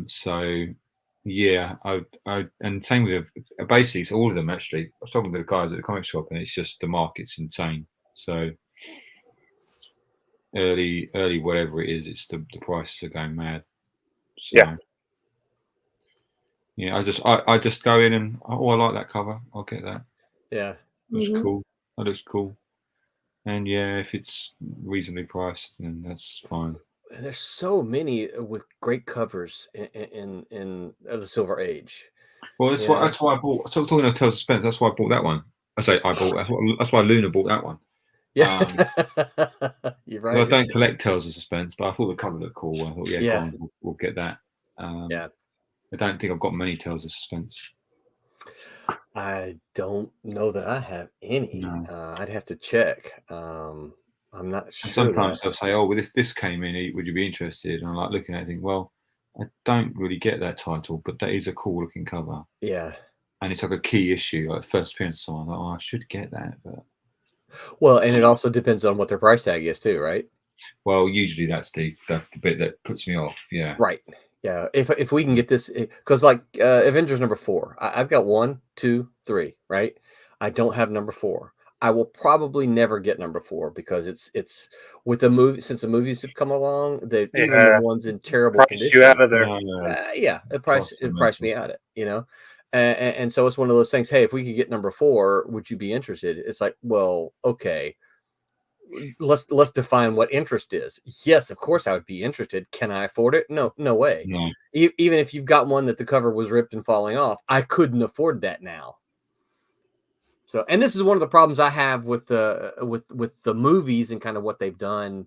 So yeah, I and same with basically it's all of them actually. I was talking to the guys at the comic shop, and it's just the market's insane. So early whatever it is, it's the prices are going mad. So, yeah. I just go in and I like that cover. I'll get that. Yeah. Looks cool. That looks cool. And yeah, if it's reasonably priced, then that's fine. And there's so many with great covers in the Silver Age. Well, that's why I bought. So talking of Tales of Suspense, that's why I bought that one. I say I bought. That's why Luna bought that one. Yeah. You're right. I don't collect Tales of Suspense, but I thought the cover looked cool. I thought, go on, we'll get that. Yeah. I don't think I've got many Tales of Suspense. I don't know that I have any. No. I'd have to check. I'm not sure. And sometimes they'll say, "Oh, well, this came in. Would you be interested?" And I'm like looking at it, and think, "Well, I don't really get that title, but that is a cool looking cover." Yeah. And it's like a key issue, like first appearance of someone. Like, oh, I should get that, but well, and it also depends on what their price tag is too, right? Well, usually that's the bit that puts me off. Yeah. Right. Yeah. If we can get this, because like Avengers #4, I've got 1, 2, 3. Right. I don't have #4. I will probably never get #4 because it's with the movie, since the movies have come along, that even the ones in terrible condition, you out of there. it priced me out. And so it's one of those things. Hey, if we could get #4, would you be interested? It's like, well, okay, let's define what interest is. Yes, of course I would be interested. Can I afford it? No way. No. Even if you've got one that the cover was ripped and falling off, I couldn't afford that now. So, and this is one of the problems I have with the movies and kind of what they've done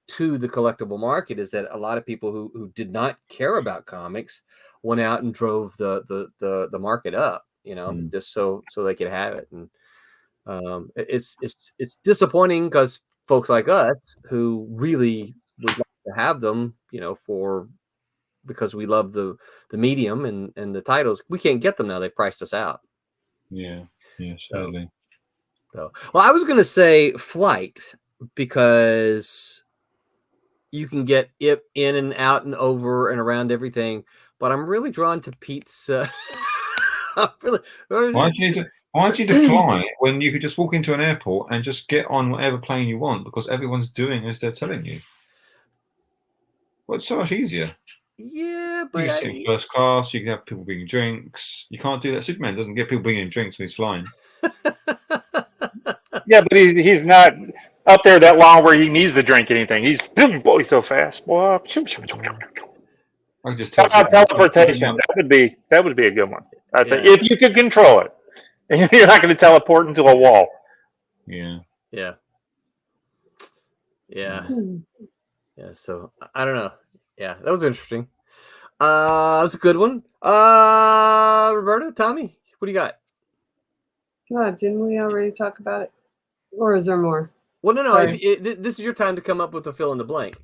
to the collectible market, is that a lot of people who did not care about comics went out and drove the market up, just so they could have it. And it's disappointing because folks like us who really would like to have them, because we love the medium and the titles, we can't get them now. They priced us out. Yeah, certainly. So, well, I was going to say Flight because you can get it in and out and over and around everything, but I'm really drawn to Pete's. Why do you need to fly when you could just walk into an airport and just get on whatever plane you want because everyone's doing as they're telling you? Well, it's so much easier. Yeah, You but can sit in first class. You can have people bringing drinks. You can't do that. Superman doesn't get people bringing drinks when he's flying. Yeah, but he's not up there that long where he needs to drink anything. He's so fast. Boy. I can just tell Teleportation. That would be a good one. I think Yeah. if you could control it, and you're not going to teleport into a wall. Yeah. Yeah. So I don't know. Yeah, that was interesting. That was a good one. Roberta, Tommy, what do you got? God, didn't we already talk about it? Or is there more? Well, no. This is your time to come up with a fill in the blank.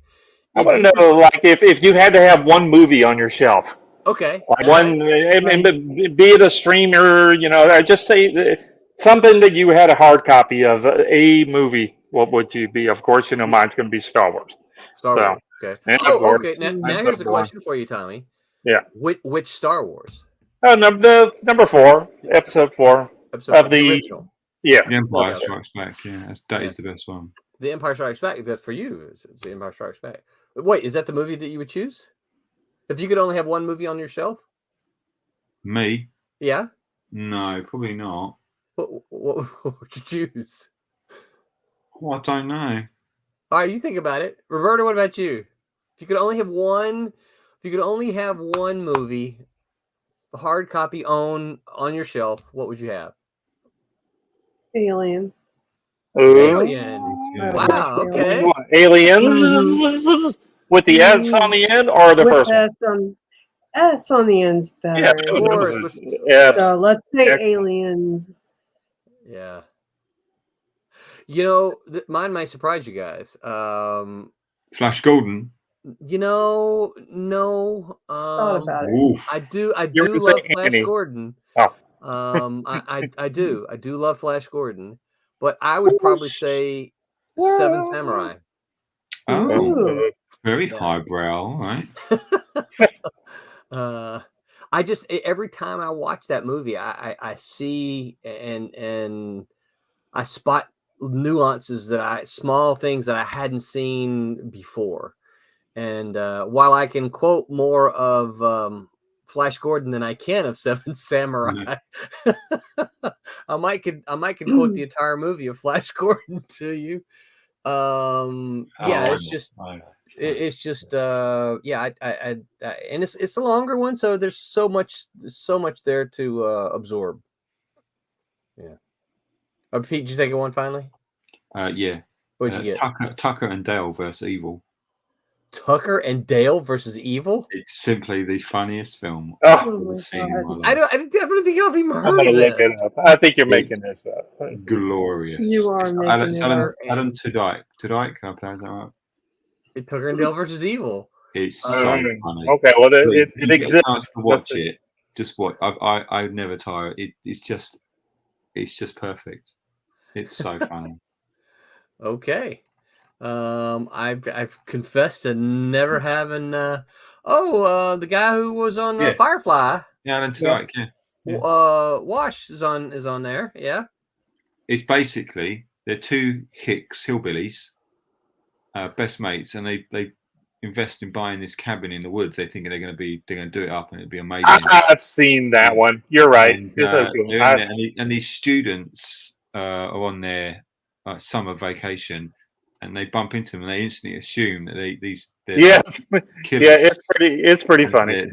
I want to know, like, if you had to have one movie on your shelf. Okay. Like one, be it a streamer, just say something that you had a hard copy of a movie. What would you be? Of course, mine's going to be Star Wars. Star Wars. Okay. Okay. Now here's a question for you, Tommy. Yeah. Which Star Wars? Number 4, episode 4 of the original. Yeah. The Empire Strikes Back. Yeah, that is the best one. The Empire Strikes Back. That for you is the Empire Strikes Back. Wait, is that the movie that you would choose? If you could only have one movie on your shelf? Me? Yeah. No, probably not. What would you choose? Oh, I don't know. All right, you think about it. Roberta, what about you? If you could only have one movie, a hard copy on your shelf, what would you have? Alien. Alien. Oh, Wow, okay. aliens with the S on the end, or the With first one? S on the end's Yeah, better. Of course. yeah. So let's say Excellent. aliens. Yeah. You know, mine might surprise you guys. Flash Gordon. You know, no. Thought about it. Oof. I do You were love saying Flash Annie. Gordon. Oh. I do love Flash Gordon, but I would probably say Seven Samurai. Oh, Ooh. very Yeah. highbrow, all right. I just every time I watch that movie, I see and I spot nuances small things that I hadn't seen before. And while I can quote more of Flash Gordon than I can of Seven Samurai, I might could quote the entire movie of Flash Gordon to you. Yeah, it's just it's just yeah, I and it's a longer one, so there's so much there to absorb. Yeah. Pete, did you take one finally? Yeah. What'd you get? Tucker and Dale versus Evil. Tucker and Dale versus Evil? It's simply the funniest film Oh. I've ever seen in my life. I definitely think I've even I'm heard gonna of look this. it up. I think you're making this up. Glorious. You are It's making it up. Alan Tudyk. Tudyk, can I pronounce that right? Tucker and Dale versus Evil. It's so funny. Okay, well, If it you get a exists. chance to watch it, just watch. I never tire. It's just perfect. It's so funny. Okay. I've confessed to never having the guy who was on Yeah. Firefly. Yeah, Alan Tudyk. Yeah. Wash is on there. Yeah. It's basically they're two hillbillies, best mates, and they invest in buying this cabin in the woods. They think they're going to do it up and it'd be amazing. I've seen that one. You're right. And, they're in there, and these students are on their summer vacation, and they bump into them, and they instantly assume that they're yes, killers. yeah, it's pretty funny.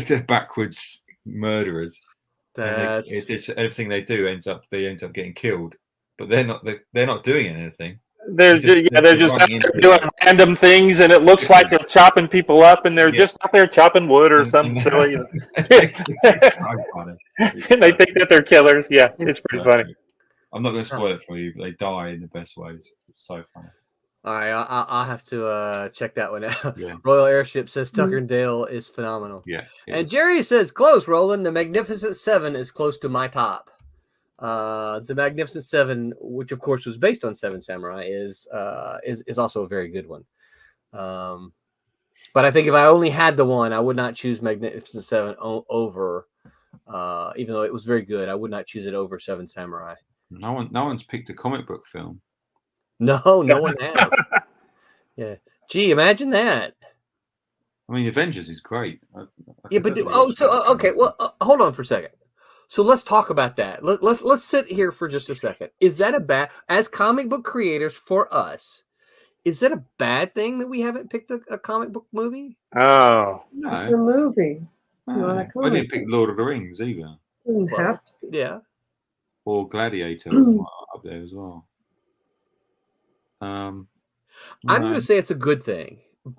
They're backwards murderers. That's And everything they do ends up getting killed, but they're not doing anything. They're just doing random things, and it looks like they're chopping people up, and they're just out there chopping wood or something silly. It's so funny. And they think that they're killers. Yeah, it's pretty funny. I'm not going to spoil it for you, but they die in the best ways. It's so funny. all right. I'll have to check that one out. Yeah. Royal Airship says Tucker and Dale is phenomenal. Yeah. And Jerry says close, Roland. The Magnificent Seven is close to my top. The Magnificent Seven, which of course was based on Seven Samurai, is also a very good one. But I think if I only had the one, I would not choose Magnificent Seven over. Even though it was very good, I would not choose it over Seven Samurai. No one's picked a comic book film. No one has. Yeah. Gee, imagine that. I mean, Avengers is great. Yeah, but okay. Well, hold on for a second. So let's talk about that. Let's sit here for just a second. Is that a bad, as comic book creators for us, is that a bad thing that we haven't picked a comic book movie? Oh, No, It's a movie. no. I didn't pick Lord of the Rings either, Doesn't have to be. Yeah. or Gladiator up there as well. I'm going to say it's a good thing,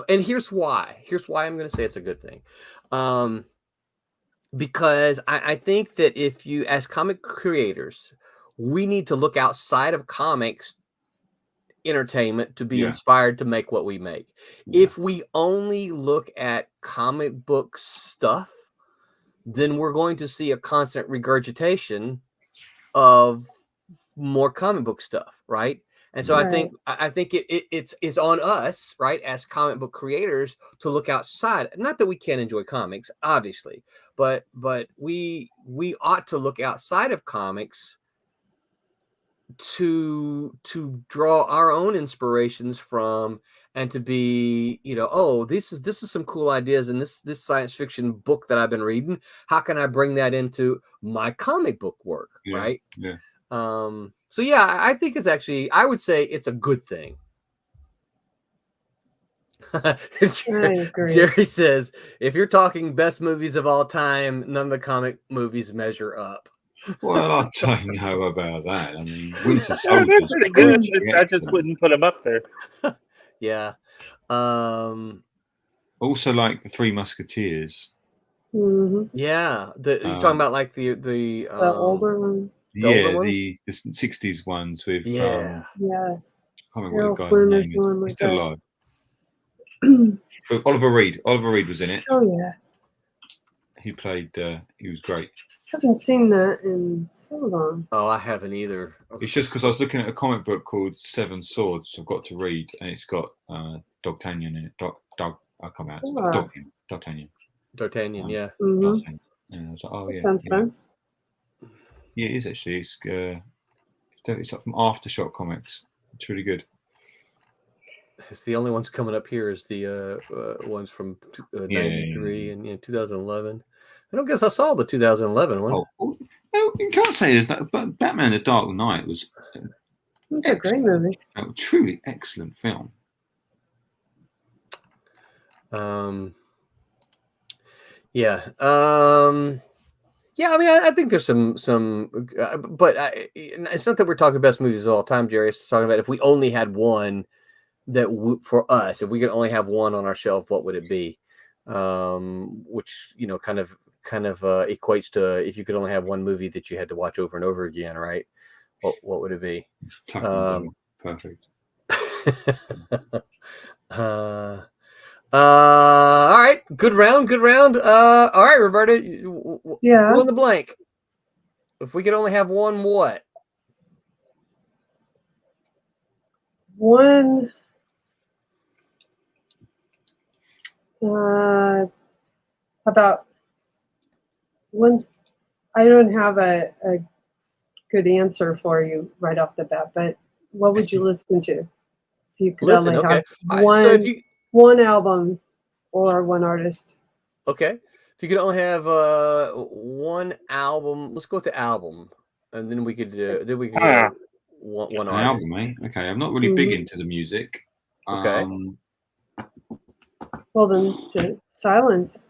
and here's why. I'm going to say it's a good thing. Because I think that if you, as comic creators, we need to look outside of comics entertainment to be inspired to make what we make. Yeah. If we only look at comic book stuff, then we're going to see a constant regurgitation of more comic book stuff, right? And so I think it's on us, right, as comic book creators to look outside. Not that we can't enjoy comics, obviously, but we ought to look outside of comics to draw our own inspirations from, and to be, this is some cool ideas in this science fiction book that I've been reading. How can I bring that into my comic book work, right? Yeah. So yeah, I think it's actually, I would say it's a good thing. I agree. Jerry says, if you're talking best movies of all time, none of the comic movies measure up. Well, I don't know about that. I mean, Winter Yeah, they're Soldier's pretty good. I just excellent. wouldn't put them up there. Yeah. Also, like the Three Musketeers. Yeah. You're talking about like the older one. older ones? the 60s ones with Yeah. Yeah. I can't remember what the guy's Flynn or name is. someone like He's still that. alive. Oliver Reed. Oliver Reed was in it. Oh yeah. He played. He was great. I haven't seen that in so long. Oh, I haven't either. It's just because I was looking at a comic book called Seven Swords. I've got to read, and it's got D'Artagnan in it. I come out. D'Artagnan. D'Artagnan, yeah. D'Artagnan. And I was like, oh That yeah. sounds fun. Yeah, it is actually. It's up from Aftershock Comics. It's really good. It's the only ones coming up here is the ones from 93 and 2011. I don't guess I saw the 2011 one. Oh, you can't say that, but Batman: The Dark Knight was a great movie. A truly excellent film. Yeah. Yeah, I mean, I think there's some, but it's not that we're talking best movies of all time, Jerry. It's talking about if we only had one for us, if we could only have one on our shelf, what would it be? Which, kind of equates to if you could only have one movie that you had to watch over and over again, right? What would it be? Perfect. All right, good round. All right, Roberta, fill in the blank. If we could only have one, what? One. About one. I don't have a good answer for you right off the bat, but what would you listen to if you could only have one? So one album or one artist. Okay. If you could only have one album, let's go with the album, and then we could get one artist. Album, eh? Okay, I'm not really big into the music. Okay. Well, then silence.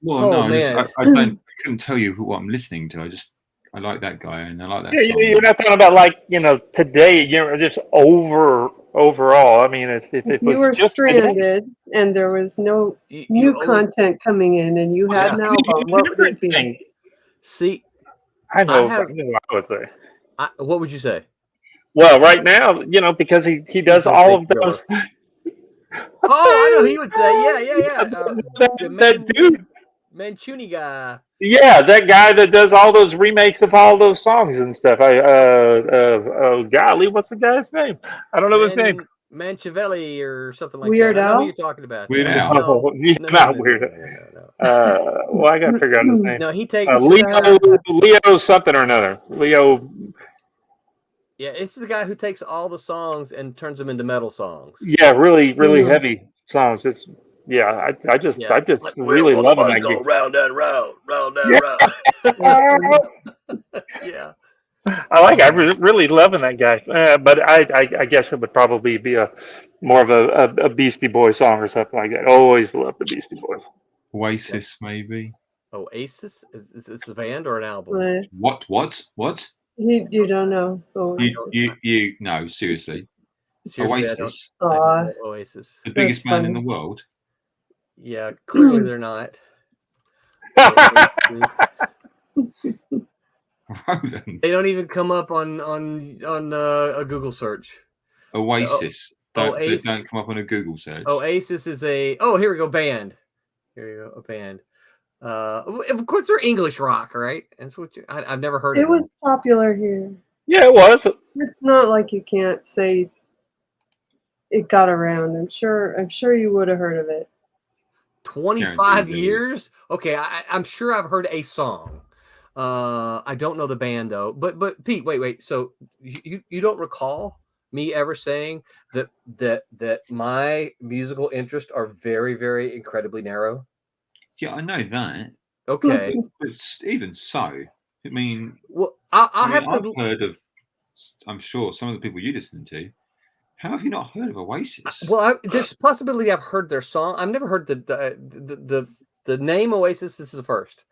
Well, I couldn't tell you what I'm listening to. I like that guy and I like that song. You're not talking about like today. Just overall. I mean, if it was were just stranded and there was no new content coming in, and you had an album, what would it be? See, I know what I would say. What would you say? Well, right now, because he does all of those. Oh, I know he would say, yeah. That dude, Mancini guy. Yeah, that guy that does all those remakes of all those songs and stuff. Oh golly, what's the guy's name? I don't know his name. Manchiavelli or something like Weird that. I know Al? who you're talking about. Weird Al. No, not Weird Al. Well, I got to figure out his name. No, he takes Leo something or another. Leo. Yeah, this is the guy who takes all the songs and turns them into metal songs. Yeah, really heavy songs. It's I just like, really love that. Go round and round, round and round. Yeah. I really loving that guy, but I guess it would probably be more of a Beastie Boy song or something like that. Always loved the Beastie Boys. Oasis, maybe. Oasis? Is this a band or an album? What? You don't know. You no, seriously. Oasis. Oasis. The biggest band in the world. Yeah, clearly they're not. They don't even come up on a Google search. Oasis. They don't come up on a Google search. Oasis is here we go, band. Here you go, a band. Of course they're English rock, right? That's what I've never heard of it. It was popular here. Yeah, it was. It's not like you can't say it got around. I'm sure you would have heard of it. 25 years? Okay, I'm sure I've heard a song. I don't know the band though. But Pete, wait. So you don't recall me ever saying that my musical interests are very, very incredibly narrow? Yeah, I know that. Okay. But even so, I mean, well, I'll have I've to. heard of. I'm sure some of the people you listen to. How have you not heard of Oasis? Well, there's a possibility I've heard their song. I've never heard the name Oasis. This is the first.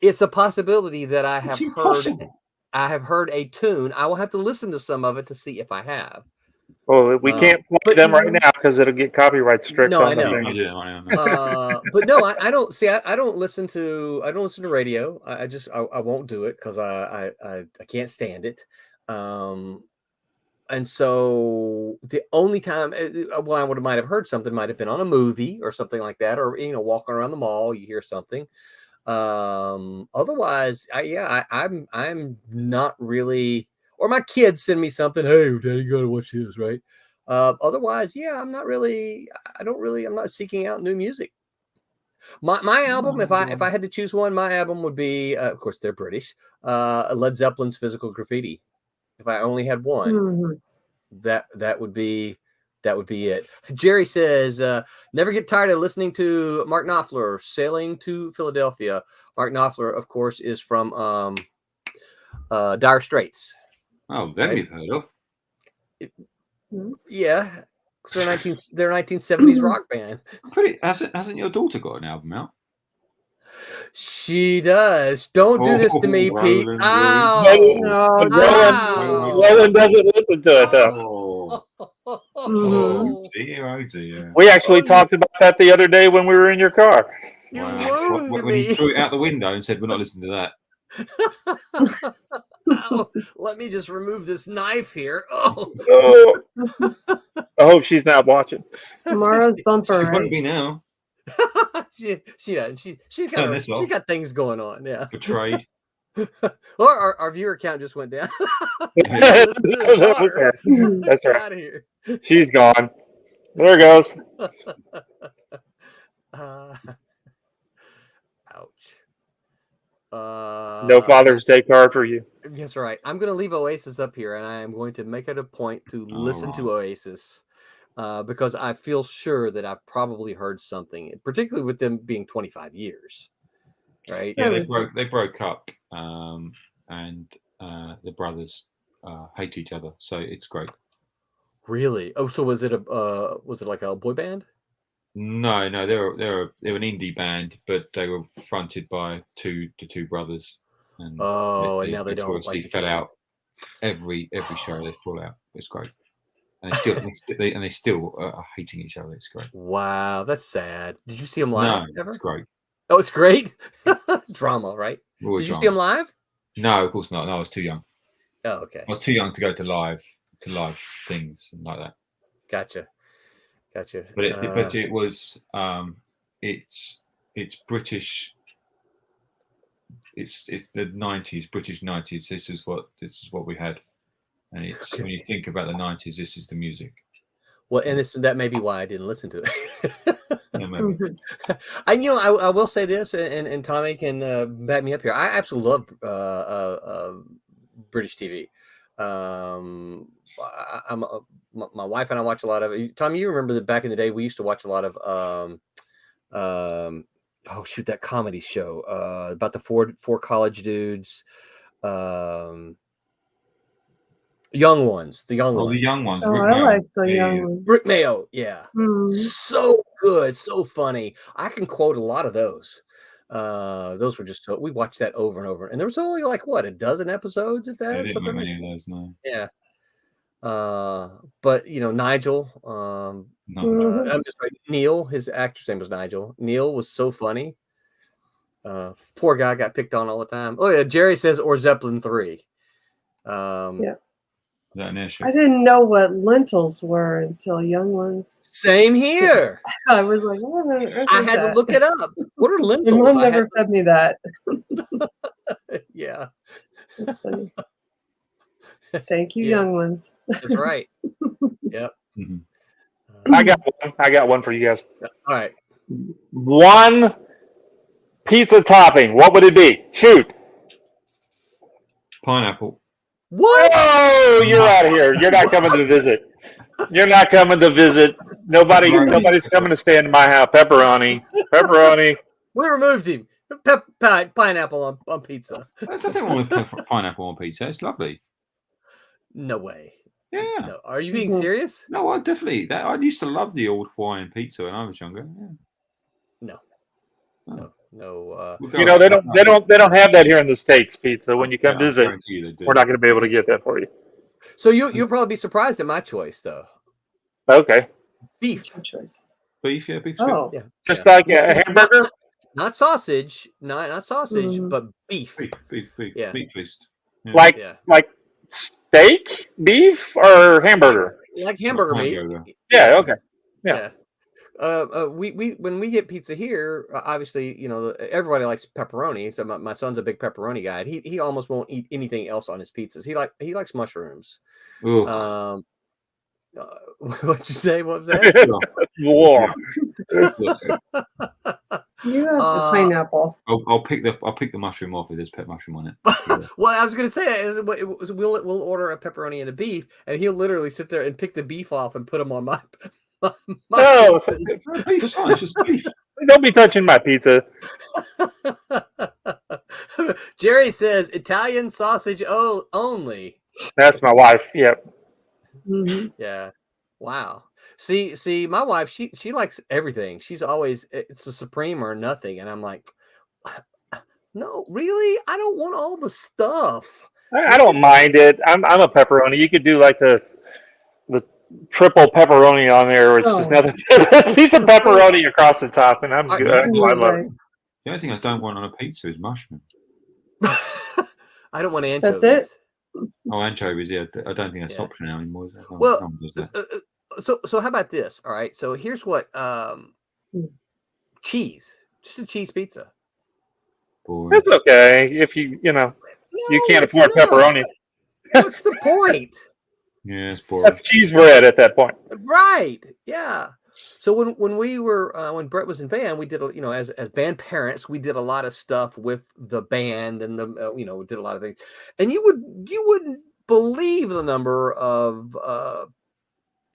It's a possibility that I have It's heard. impossible. I have heard a tune. I will have to listen to some of it to see if I have. Well, we can't play them right now because it'll get copyright strict No, I on the know. thing. But no, I don't see. I don't listen to. I don't listen to radio. I won't do it because I can't stand it. And so the only time, well, I might have heard something, might have been on a movie or something like that, or walking around the mall, you hear something. Otherwise, I'm not really. Or my kids send me something. Hey, Daddy, you gotta watch this, right? Otherwise, I'm not really. I'm not seeking out new music. My album, if I had to choose one, my album would be, of course, they're British. Led Zeppelin's Physical Graffiti. If I only had one, that would be it. Jerry says, never get tired of listening to Mark Knopfler, Sailing to Philadelphia. Mark Knopfler, of course, is from Dire Straits. Oh, them you've heard of. Yeah. So they're 1970s rock band. Hasn't your daughter got an album out? She does. Don't do this to me, Pete. Roland doesn't listen to it, though. Oh dear. We actually talked about that the other day when we were in your car. Wow. When he threw it out the window and said, "We're not listening to that." Let me just remove this knife here. Oh. I hope she's not watching. Tomorrow's bumper. She won't be now. She's got things going on. Yeah. Betrayed. Or our viewer count just went down. That's right. Get out of here. She's gone. There goes. Ouch. No Father's Day card for you. That's right. I'm going to leave Oasis up here, and I am going to make it a point to listen to Oasis because I feel sure that I've probably heard something, particularly with them being 25 years. Right? Yeah, they broke up, and the brothers hate each other, so it's great. Really? Oh, so was it like a boy band? No, they're an indie band, but they were fronted by the two brothers. And and now they don't like fell out. Every show they fall out. It's great, and they still are hating each other. It's great. Wow, that's sad. Did you see them live? No, it's great. Oh, it's great. Drama, right? Always Did you see them live? No, of course not. No, I was too young. Oh, okay. I was too young to go to live things and like that. Gotcha. But it was it's British. It's the 90s, British 90s. This is what we had, and it's when you think about the 90s, this is the music. Well, and that may be why I didn't listen to it. Yeah, maybe. I will say this, and Tommy can back me up here. I absolutely love British TV. My wife and I watch a lot of it. Tommy, you remember that back in the day we used to watch a lot of that comedy show about the four college dudes, young ones. The young ones. Oh, I like the young ones. Rick Mayo, yeah. So good, so funny. I can quote a lot of those. Those were just we watched that over and over, and there was only like a dozen episodes, if that. I didn't remember any of those, no. Yeah. But Nigel, I'm just right. Neil, his actor's name was Nigel. Neil was so funny. Poor guy got picked on all the time. Oh yeah, Jerry says or Zeppelin 3. Yeah. I didn't know what lentils were until Young Ones. Same here. I was like, what I had to look it up. What are lentils? My mom never fed me that. Yeah. That's funny. Thank you, Young Ones. That's right. Yep. Mm-hmm. I got one for you guys. All right. One pizza topping. What would it be? Shoot. Pineapple. What? Oh, you're out of here. You're not coming to visit. You're not coming to visit. Nobody's coming to stay in my house. Pepperoni. We removed him. Pineapple on pizza. There's nothing wrong with pineapple on pizza. It's lovely. No way. Yeah. No. Are you being serious? No, I definitely. I used to love the old Hawaiian pizza when I was younger. Yeah. No. Oh. No. You know, they don't have that here in the States, pizza. When you come visit, we're not going to be able to get that for you. So you'll probably be surprised at my choice, though. Okay. Beef. choice. Beef, yeah, beef's Oh, Yeah. Just like a hamburger? Not sausage. Not sausage, but beef. Beef. Yeah. Meat feast. Yeah. Like steak, beef, or hamburger? Like hamburger meat. Yeah. Okay. Yeah. We when we get pizza here, obviously, you know, everybody likes pepperoni. So my son's a big pepperoni guy. He almost won't eat anything else on his pizzas. He likes mushrooms. Oof. What'd you say? What was that? War. You have the pineapple. I'll pick the mushroom off if there's pet mushroom on it. Yeah. Well, I was going to say we'll order a pepperoni and a beef, and he'll literally sit there and pick the beef off and put them on my No, Beef's fine. It's just beef. don't be touching my pizza. Jerry says Italian sausage only. That's my wife. Yep. Mm-hmm. Yeah. Wow. See, my wife, she likes everything. She's always, it's a supreme or nothing. And I'm like, no, really? I don't want all the stuff. I don't mind it. I'm a pepperoni. You could do like the triple pepperoni on there. Where it's just another piece of pepperoni across the top, and I'm good. I love it. The only thing I don't want on a pizza is mushroom. I don't want anchovies. That's it. Oh, anchovies, yeah. I don't think that's an option now anymore. Well, so how about this? All right. So here's what cheese. Just a cheese pizza. Boring. It's okay if you can't afford pepperoni. What's the point? Yeah, it's boring. That's cheese bread at that point. Right. Yeah. So when we were when Brett was in band, we did as band parents, we did a lot of stuff with the band and we did a lot of things, and you wouldn't believe the number of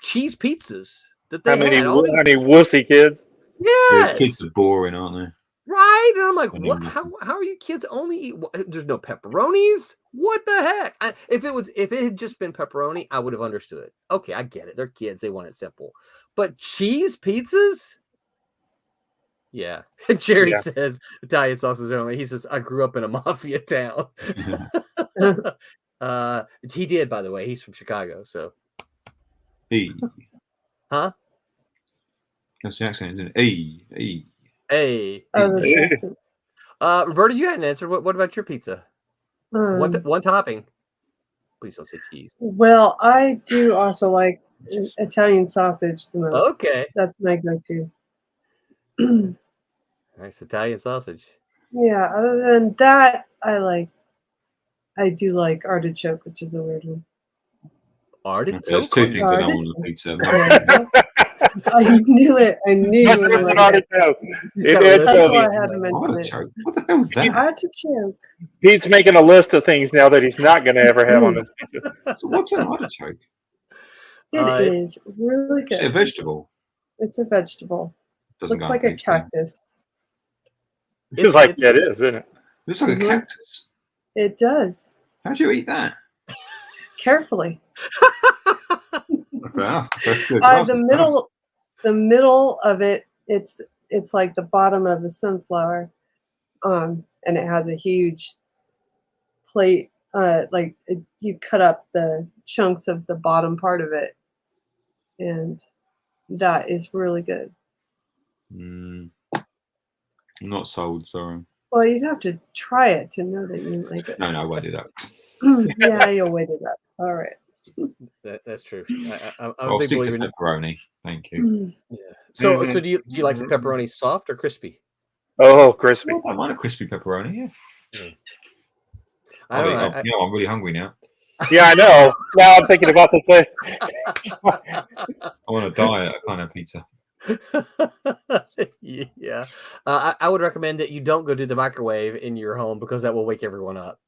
cheese pizzas that they had. How many wussy kids? Yes, yeah, kids are boring, aren't they? Right, and I'm like, what? How are you kids only eat? There's no pepperonis. What the heck? If it had just been pepperoni, I would have understood it. Okay, I get it. They're kids; they want it simple. But cheese pizzas? Yeah. Jerry says Italian sausage only. He says, I grew up in a mafia town. He did, by the way. He's from Chicago, so. E. Huh? That's the accent, isn't it? Hey. Roberta, you had an answer. What about your pizza? One topping. Please don't say cheese. Well, I do also like Italian sausage the most. Okay. That's my go-to. Nice Italian sausage. Yeah, other than that, I do like artichoke, which is a weird one. Artichoke? There's two things I don't want on pizza. I knew it. I knew you would like artichoke. That's why I had to mention artichoke. What the hell was that? Artichoke. He's making a list of things now that he's not going to ever have on his pizza. So what's an artichoke? It is really good. Is it a vegetable? It's a vegetable. Doesn't Looks like a cactus. It's like it is, isn't it? Looks like a cactus. It does. How do you eat that? Carefully. The middle of it, it's like the bottom of a sunflower, and it has a huge plate. You cut up the chunks of the bottom part of it, and that is really good. I'm not sold, sorry. Well, you'd have to try it to know that you like it. No, I won't do that. Yeah, you'll wait it up. All right. That's true. I'm I'll a big stick believer to in pepperoni. Thank you. Yeah. So do you like the pepperoni soft or crispy? Oh, crispy. I want a crispy pepperoni. Yeah. I don't know. I'm really hungry now. Yeah, I know. Now I'm thinking about this. I want a diet. I can't have pizza. Yeah. I would recommend that you don't go do the microwave in your home because that will wake everyone up.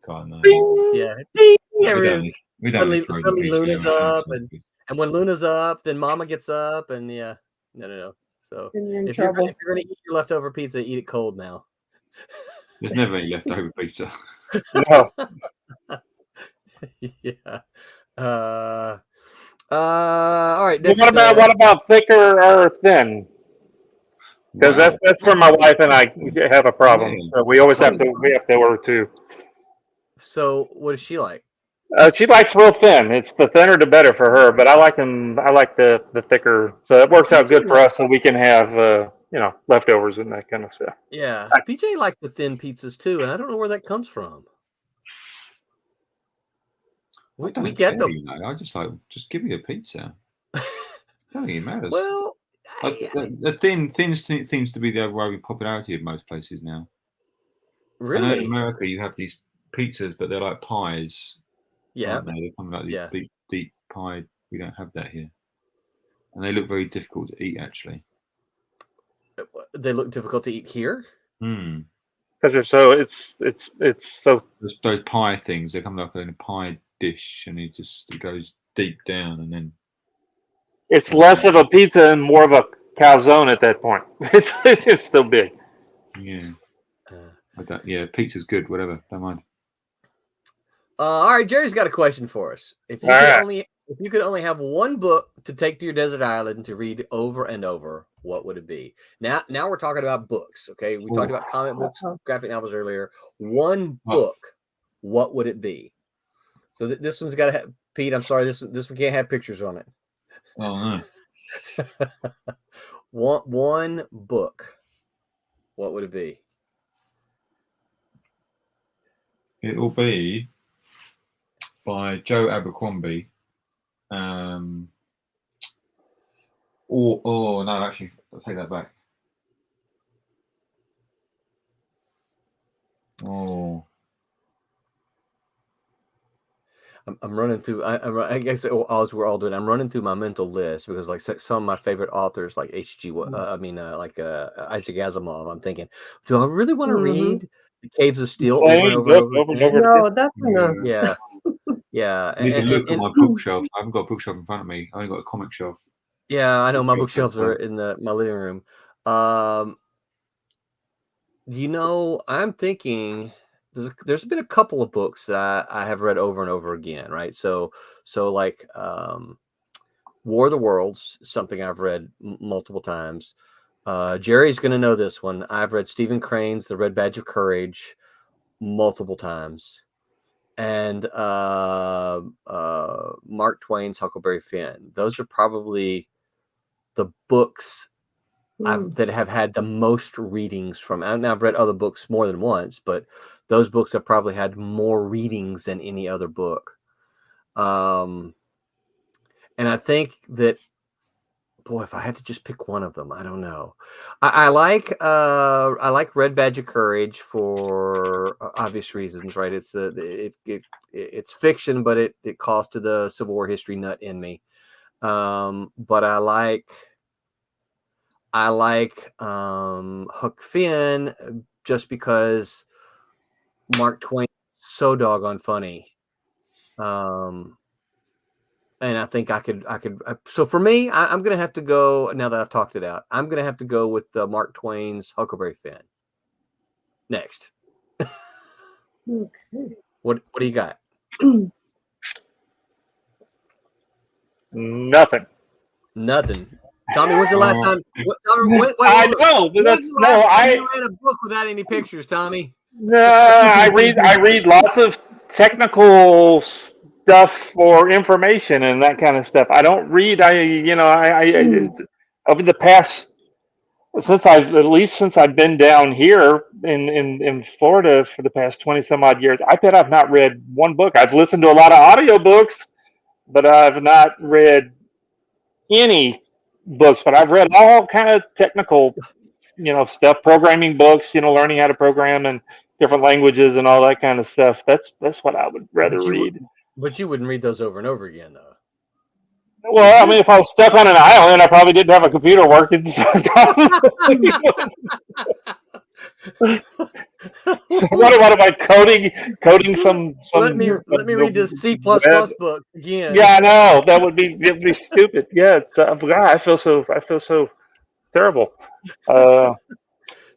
God, no. Yeah. We don't need suddenly Luna's up, and when Luna's up, then Mama gets up, and no. So if you're going to eat your leftover pizza, eat it cold now. There's never any leftover pizza. No. Yeah. All right. Well, Next. what about thicker or thin? Because Wow. that's where my wife and I have a problem. Yeah. So we always have to order two. So, what is she like? She likes real thin. It's the thinner the better for her. But I like them. I like the thicker. So it works out good PJ for likes. us, so we can have leftovers and that kind of stuff. Yeah, PJ likes the thin pizzas too, and I don't know where that comes from. We get them. You know, I just give me a pizza. I don't think it matters. Well, the thin seems to be the overwhelming popularity of most places now. really? I know in America you have these pizzas, but they're like pies. Yeah. Aren't they? They're kind of like these deep pie. We don't have that here, and they look very difficult to eat. Actually, they look difficult to eat here. Because they're so it's so those pie things. They come like in a pie dish, and it goes deep down, and then it's less of a pizza and more of a calzone at that point. It's just so big. Yeah. Pizza's good. Whatever. Don't mind. All right, Jerry's got a question for us. If you could only have one book to take to your desert island to read over and over, what would it be? Now we're talking about books. Okay, we talked about comic books, graphic novels earlier. One book, what would it be? So this one's got to have Pete. I'm sorry, this one can't have pictures on it. Oh no. One book, what would it be? It will be by Joe Abercrombie. No, actually, I'll take that back. Oh, I'm running through. I guess as we're all doing, I'm running through my mental list because, like, some of my favorite authors, like Isaac Asimov. I'm thinking, do I really want to read The Caves of Steel over and over again? No, that's enough. Yeah, yeah. I need to look at my bookshelf. I haven't got a bookshelf in front of me. I only got a comic shelf. Yeah, I know my bookshelves are in my living room. I'm thinking there's been a couple of books that I have read over and over again, right? So like War of the Worlds, something I've read multiple times. Jerry's going to know this one. I've read Stephen Crane's The Red Badge of Courage multiple times. And Mark Twain's Huckleberry Finn. Those are probably the books that have had the most readings from. And I've read other books more than once, but those books have probably had more readings than any other book. And I think that, boy, if I had to just pick one of them, I don't know. I like Red Badge of Courage for obvious reasons, right? It's fiction, but it calls to the Civil War history nut in me. But I like Huck Finn just because Mark Twain is so doggone funny. And I think I could. So for me, I'm going to have to go. Now that I've talked it out, I'm going to have to go with Mark Twain's Huckleberry Finn. Next. Okay. What do you got? Nothing. Tommy, when's the last time? I know. I read a book without any pictures, Tommy. No, I read lots of technical stuff for information and that kind of stuff. I don't read. Over the past since I've been down here in Florida for the past 20 some odd years, I bet I've not read one book. I've listened to a lot of audiobooks, but I've not read any books. But I've read all kind of technical, stuff, programming books, learning how to program and different languages and all that kind of stuff. That's what I would rather read. But you wouldn't read those over and over again, though. Well, I mean, if I was stuck on an island, I probably didn't have a computer working. So what am I coding some? Let me read this C++ book again. Yeah, I know it'd be stupid. Yeah, God, I feel so terrible.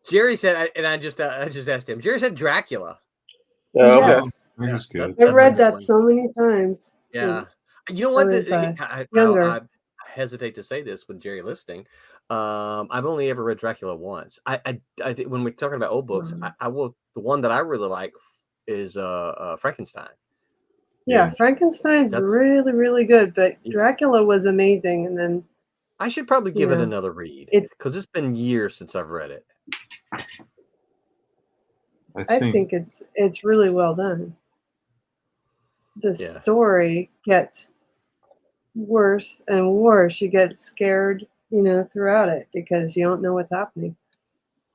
Jerry said, and I just asked him. Jerry said Dracula. Yes, That was good. I That's a read good that one. so many times. Yeah. You know I what? was I younger. hesitate to say this with Jerry listening. I've only ever read Dracula once. When we're talking about old books, I will. The one that I really like is Frankenstein. Yeah, Frankenstein's That's really, really good, but Dracula was amazing. And then I should probably give it Yeah. another read it's, because it's been years since I've read it. I think it's really well done. The Yeah. story gets worse and worse. You get scared, throughout it because you don't know what's happening.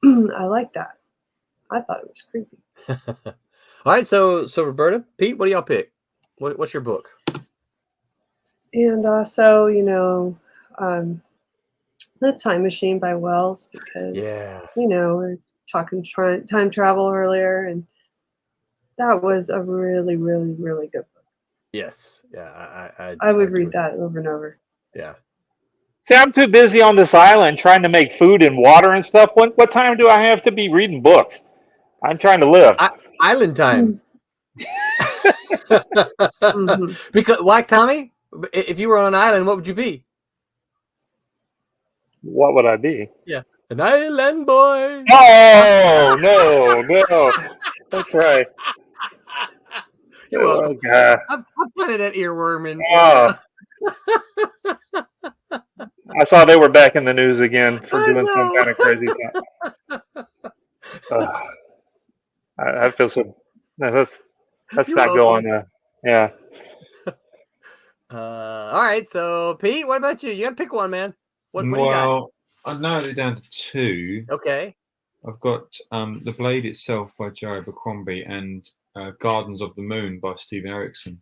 I like that. I thought it was creepy. All right, so Roberta, Pete, what do y'all pick? What's your book? And also, The Time Machine by Wells, because we're talking time travel earlier, and that was a really, really, really good book. Yes, yeah, I would read that over and over. Yeah. See, I'm too busy on this island trying to make food and water and stuff. What time do I have to be reading books? I'm trying to live. Island time. Mm-hmm. Because, like Tommy, if you were on an island, what would you be? What would I be? Yeah, an island boy. Oh, no. That's right. You're welcome. Oh, God. I've planted that earworm in. I saw they were back in the news again for I doing some know. kind of crazy thing. I feel so. No, let's You're not go on welcome. there. Yeah. All right, so Pete, what about you? You gotta pick one, man. What do you got? Well, I narrowed it down to two. Okay. I've got The Blade Itself by Joe Abercrombie and Gardens of the Moon by Stephen Erickson.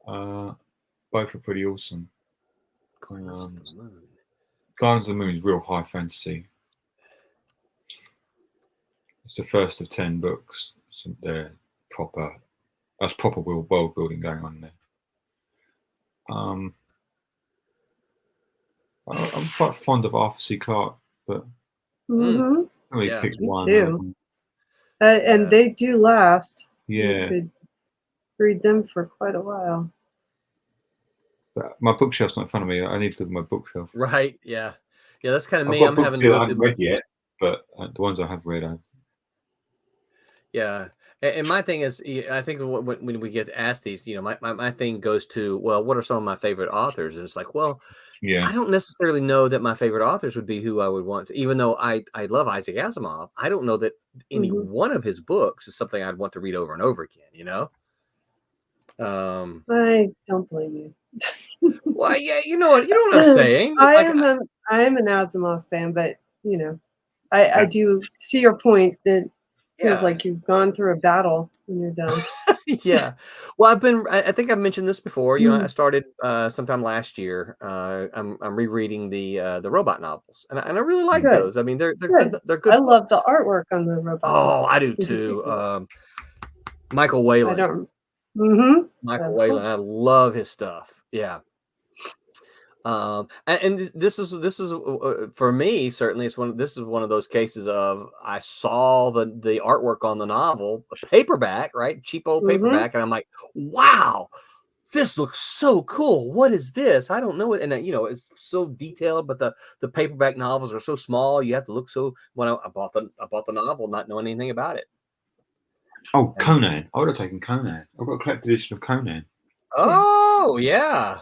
Both are pretty awesome. Gardens of the Moon is real high fantasy. It's the first of 10 books. So they're proper. That's proper world building going on there. I'm quite fond of Arthur C. Clarke, but Mm-hmm. I only Yeah. picked Me one. too. And they do last. Yeah. You could read them for quite a while. But my bookshelf's not in front of me. I need to look at my bookshelf. Right. Yeah. Yeah. That's kind of I've me. got I'm books having here to that I go haven't through. read yet, but the ones I have read, Yeah. And my thing is, I think when we get asked these, my thing goes to, well, what are some of my favorite authors? And it's like, well, I don't necessarily know that my favorite authors would be who I would want to, even though I love Isaac Asimov. I don't know that any one of his books is something I'd want to read over and over again, I don't blame you. Well, yeah, you know what I'm saying. I am an Asimov fan, but I do see your point that it feels like you've gone through a battle and you're done. Yeah. Well, I think I've mentioned this before. I started sometime last year. I'm rereading the robot novels, and I really like those. I mean, they're good. They're good. I love the artwork on the robot. Oh, I do too. Michael Whalen. Michael Whalen. I love his stuff. Yeah. And this is for me, certainly this is one of those cases of I saw the artwork on the novel, a paperback, right? Cheap old paperback. And I'm like, wow, this looks so cool. What is this? I don't know it. And it's so detailed, but the paperback novels are so small. You have to look so, when I bought the novel, not knowing anything about it. Oh, Conan. I would have taken Conan. I've got a collected edition of Conan. Oh, yeah.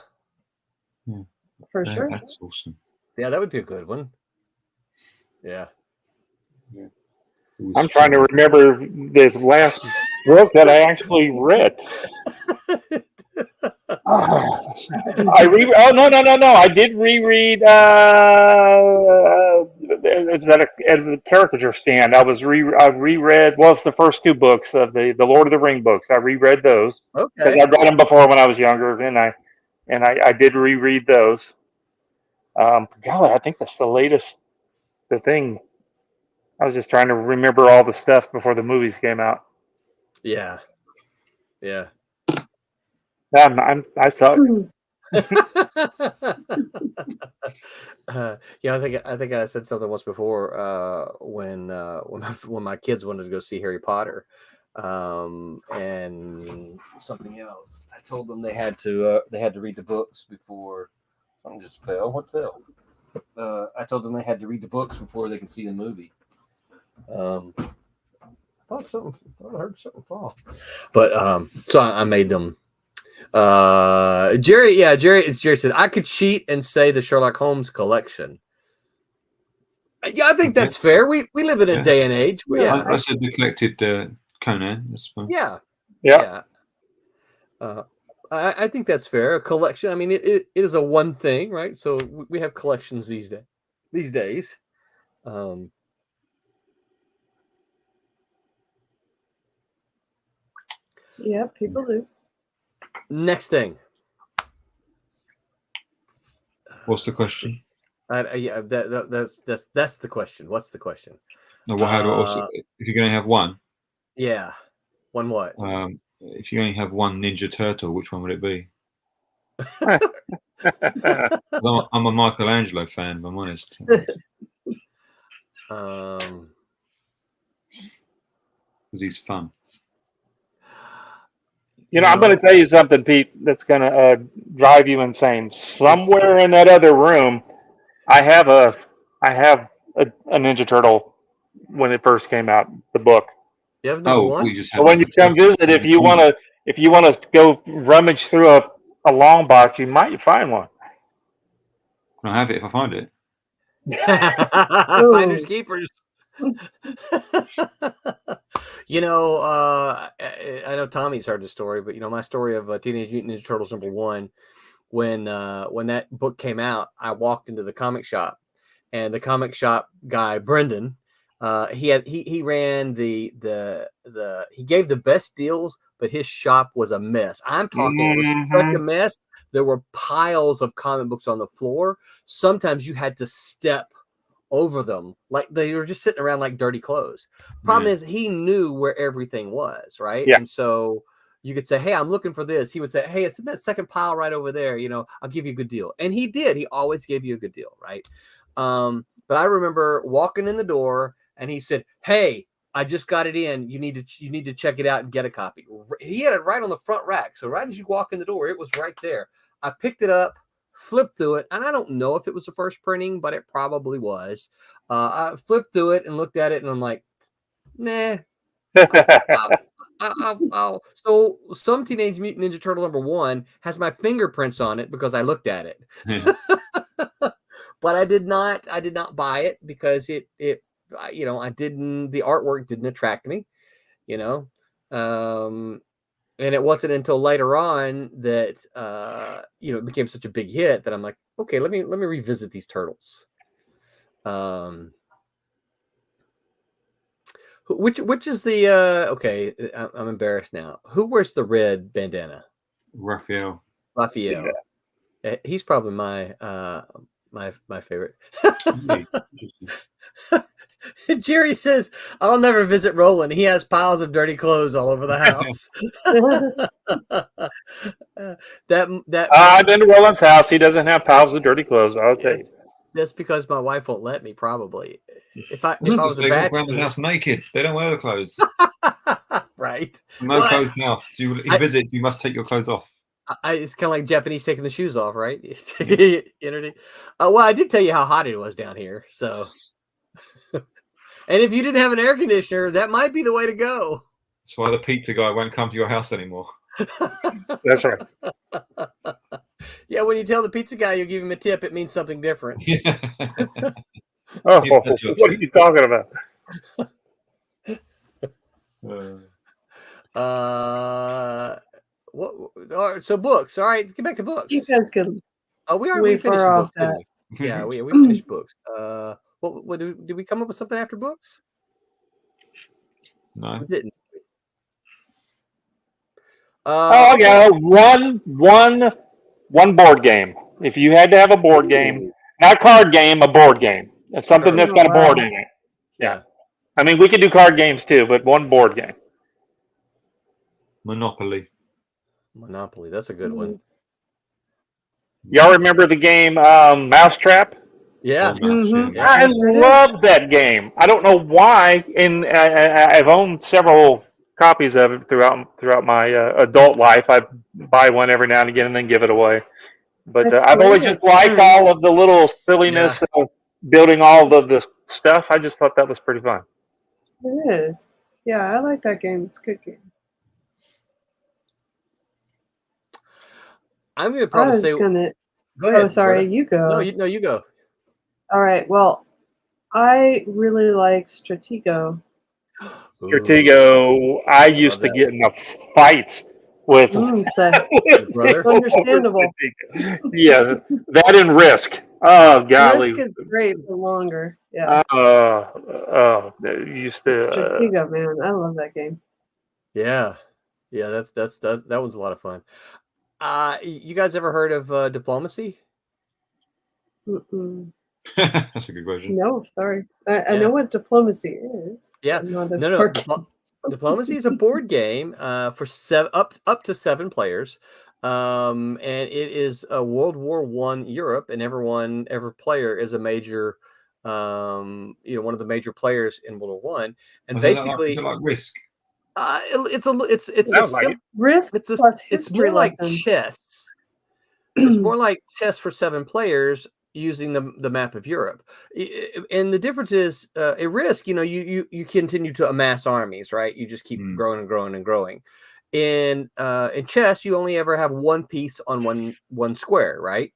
Yeah. For sure. That's awesome. Yeah, that would be a good one. Yeah. I'm trying to remember the last book that I actually read. No. I did reread. It was at a caricature stand. I reread. Well, it's the first two books of the Lord of the Ring books. I reread those because I read them before when I was younger, and I did reread those. God, I think that's the latest. The thing. I was just trying to remember all the stuff before the movies came out. Yeah. Yeah. I suck. Yeah, I think I said something once before when my kids wanted to go see Harry Potter, and something else. I told them they had to read the books before. Something just fell. What fell? I told them they had to read the books before they could see the movie. I thought I heard something fall. But so I made them. Jerry said I could cheat and say the Sherlock Holmes collection. Yeah, I think that's fair. We live in a day and age. Yeah, I said the collected Conan. That's fine. yeah. Yeah. I think that's fair. A collection. I mean, it is a one thing, right? So we have collections these days. Yeah, people do. Next thing. What's the question? Yeah, that's the question. What's the question? No, how do I also, if you're going to have one? Yeah, one what? If you only have one Ninja Turtle, which one would it be? I'm a Michelangelo fan, if I'm honest. Because he's fun. I'm going to tell you something, Pete, that's going to drive you insane. Somewhere in that other room, I have a Ninja Turtle when it first came out, the book. You have number one? So when you come visit, if you want to go rummage through a long box, you might find one. Can I have it if I find it? Finders keepers. I know Tommy's heard the story, but my story of Teenage Mutant Ninja Turtles #1, when that book came out, I walked into the comic shop, and the comic shop guy, Brendan, he ran he gave the best deals, but his shop was a mess. I'm talking, it was such a mess. There were piles of comic books on the floor. Sometimes you had to step over them, like they were just sitting around like dirty clothes. Problem is, he knew where everything was, right? Yeah. And so you could say, hey, I'm looking for this. He would say, hey, it's in that second pile right over there. I'll give you a good deal. And he did. He always gave you a good deal, right? But I remember walking in the door, and he said, hey, I just got it in. You need to check it out and get a copy. He had it right on the front rack. So right as you walk in the door, it was right there. I picked it up, flipped through it, and I don't know if it was the first printing, but it probably was. I flipped through it and looked at it, and I'm like, nah. So some Teenage Mutant Ninja Turtle #1 has my fingerprints on it because I looked at it. But I did not buy it because the artwork didn't attract me, and it wasn't until later on that it became such a big hit that I'm like, okay, let me revisit these turtles. Which is the okay? I'm embarrassed now. Who wears the red bandana? Raphael. Yeah. He's probably my favorite. Jerry says, I'll never visit Roland. He has piles of dirty clothes all over the house. I've been to Roland's house. He doesn't have piles of dirty clothes, I'll tell you. That's because my wife won't let me, probably. If I was a they bachelor, walk around the house naked. They don't wear the clothes. Right. No clothes now. So you visit, you must take your clothes off. It's kind of like Japanese taking the shoes off, right? Well, I did tell you how hot it was down here, so. And if you didn't have an air conditioner, that might be the way to go. That's why the pizza guy won't come to your house anymore. That's right. Yeah, when you tell the pizza guy you'll give him a tip, it means something different. Yeah. Oh, what are you talking about? What? So books. All right, let's get back to books. You guys can. We finished books, didn't we? Yeah, we finished books. What did we come up with something after books? No, we didn't. Yeah, one board game. If you had to have a board game, not a card game, a board game. It's something that's got a board in it. Yeah. I mean, we could do card games too, but one board game. Monopoly. That's a good one. Y'all remember the game Mousetrap? Yeah. Oh, mouse, Mhm. yeah. I Yes, I do. love that game. I don't know why, and I've owned several copies of it throughout my adult life. I buy one every now and again and then give it away. I But I've played always it just liked once. all of the little Yeah. silliness of building all of the stuff. I just thought that was pretty fun. It is. Yeah, I like that game. It's a good game. I'm going to I probably was say, gonna. go Oh, ahead, sorry. Roberta. You No, go. you go. All right. Well, I really like Stratego. Ooh, Stratego, I I love used to that. get in fights with It's a Your brother? people over understandable. Stratego. Yeah, that and Risk. Oh Risk golly. is great for longer. Yeah. Used But to. Stratego, man, I love that game. Yeah. Yeah, that one's a lot of fun. You guys ever heard of Diplomacy? Mm-mm. That's a good question. No, sorry. I Yeah. know what diplomacy is. Yeah. I'm not a No. board game. Diplomacy is a board game for up to 7 players, and it is a World War I Europe, and every player is a major, one of the major players in World War I, and Is basically, it like Risk? it's a Sounds like it. simple. Risk plus It's history more like lesson. chess. It's more like chess for 7 players using the map of Europe. And the difference is at Risk, you continue to amass armies, right? You just keep growing and growing and growing. In chess, you only ever have one piece on one square, right?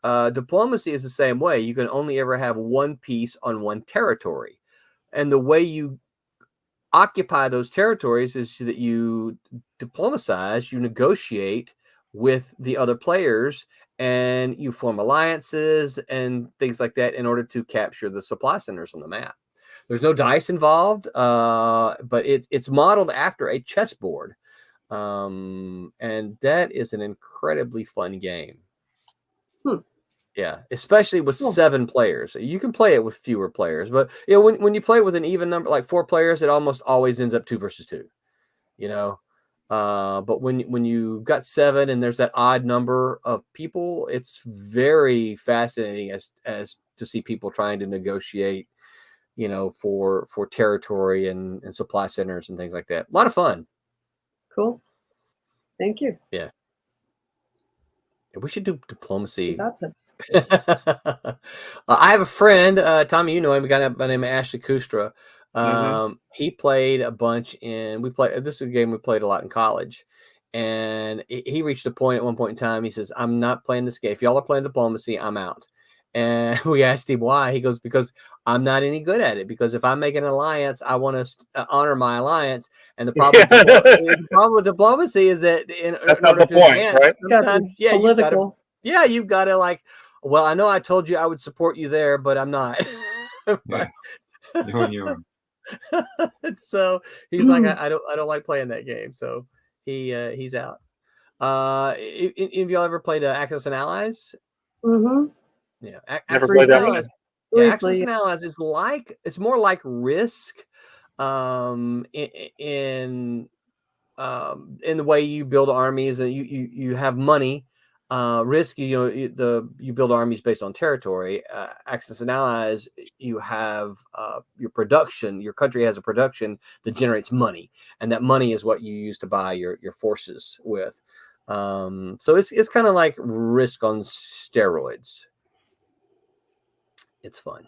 Diplomacy is the same way. You can only ever have one piece on one territory. And the way you occupy those territories is that you diplomatize, you negotiate with the other players, and you form alliances and things like that in order to capture the supply centers on the map. There's no dice involved, but it's modeled after a chessboard, and that is an incredibly fun game. Yeah, especially with 7 players. You can play it with fewer players, but when you play it with an even number, like 4 players, it almost always ends up 2 versus 2. But when you got 7 and there's that odd number of people, it's very fascinating as to see people trying to negotiate, for territory and supply centers and things like that. A lot of fun. Cool. Thank you. Yeah. We should do diplomacy. Got tips. I have a friend, Tommy, you know him, a guy by the name of Ashley Kustra. He played a bunch this is a game we played a lot in college. And he reached a point at one point in time, he says, I'm not playing this game. If y'all are playing diplomacy, I'm out. And we asked him why. He goes, because I'm not any good at it. Because if I make an alliance, I want to honor my alliance. And the problem, the problem with diplomacy is that in order to advance, right? sometimes, Political. you've got to well, I know I told you I would support you there, but I'm not. Yeah. You're on your own. So he's like, I don't like playing that game. So he's out. Have y'all ever played Axis and Allies? Mm-hmm. Yeah, Never Axis played and that one. Allies. Yeah, Axis Briefly. and Allies is it's more like Risk, in the way you build armies and you have money. Risk, you build armies based on territory. Axis and Allies, you have your production. Your country has a production that generates money, and that money is what you use to buy your forces with. So it's kind of like Risk on steroids. It's fun.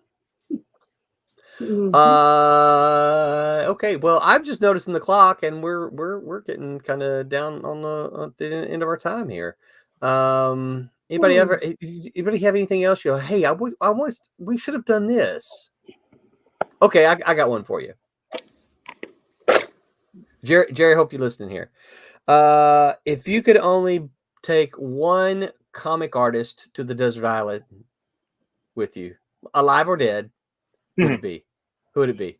Okay. Well, I'm just noticing the clock, and we're getting kind of down on the end of our time here. Anybody have anything else? Hey, we should have done this. Okay, I got one for you. Jerry, hope you're listening here. If you could only take one comic artist to the desert island with you, alive or dead, who would it be? Who would it be?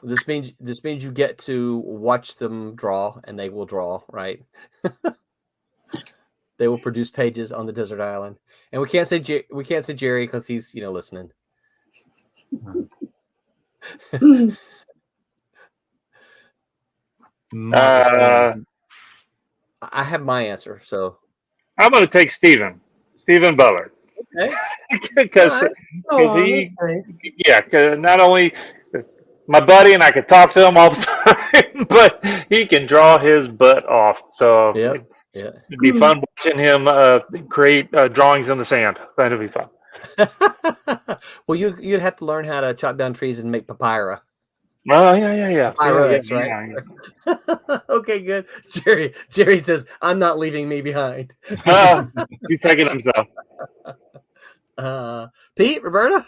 This means you get to watch them draw, and they will draw, right? They will produce pages on the desert island, and we can't say Jerry because he's listening. I have my answer. So I'm going to take Stephen Butler. okay, Because all right. Oh, he, that's nice. yeah, 'cause not only my buddy and I could talk to him all the time, but he can draw his butt off. So Yep. Yeah. it'd be fun watching him create drawings in the sand. That'd be fun. Well, you'd have to learn how to chop down trees and make papyra. Oh yeah. Papyrus, right? Yeah. Okay, good. Jerry says, "I'm not leaving me behind." He's taking himself. Pete, Roberta,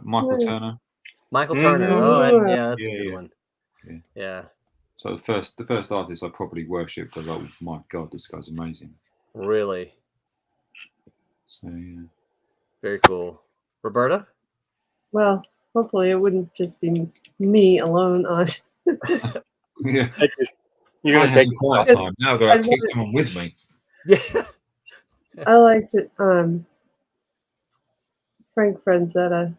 Michael Turner. Michael Turner. Mhm. Oh, that's a Yeah, good yeah. one. Yeah. Yeah, So the first artist I probably worshipped. I was like, oh, my God, this guy's amazing. really, So yeah. very cool. Roberta. Well, hopefully it wouldn't just be me alone on. Yeah. You're I gonna had take some quiet time. Now I've got to take someone with me. Yeah. I liked it. Frank Franzetta.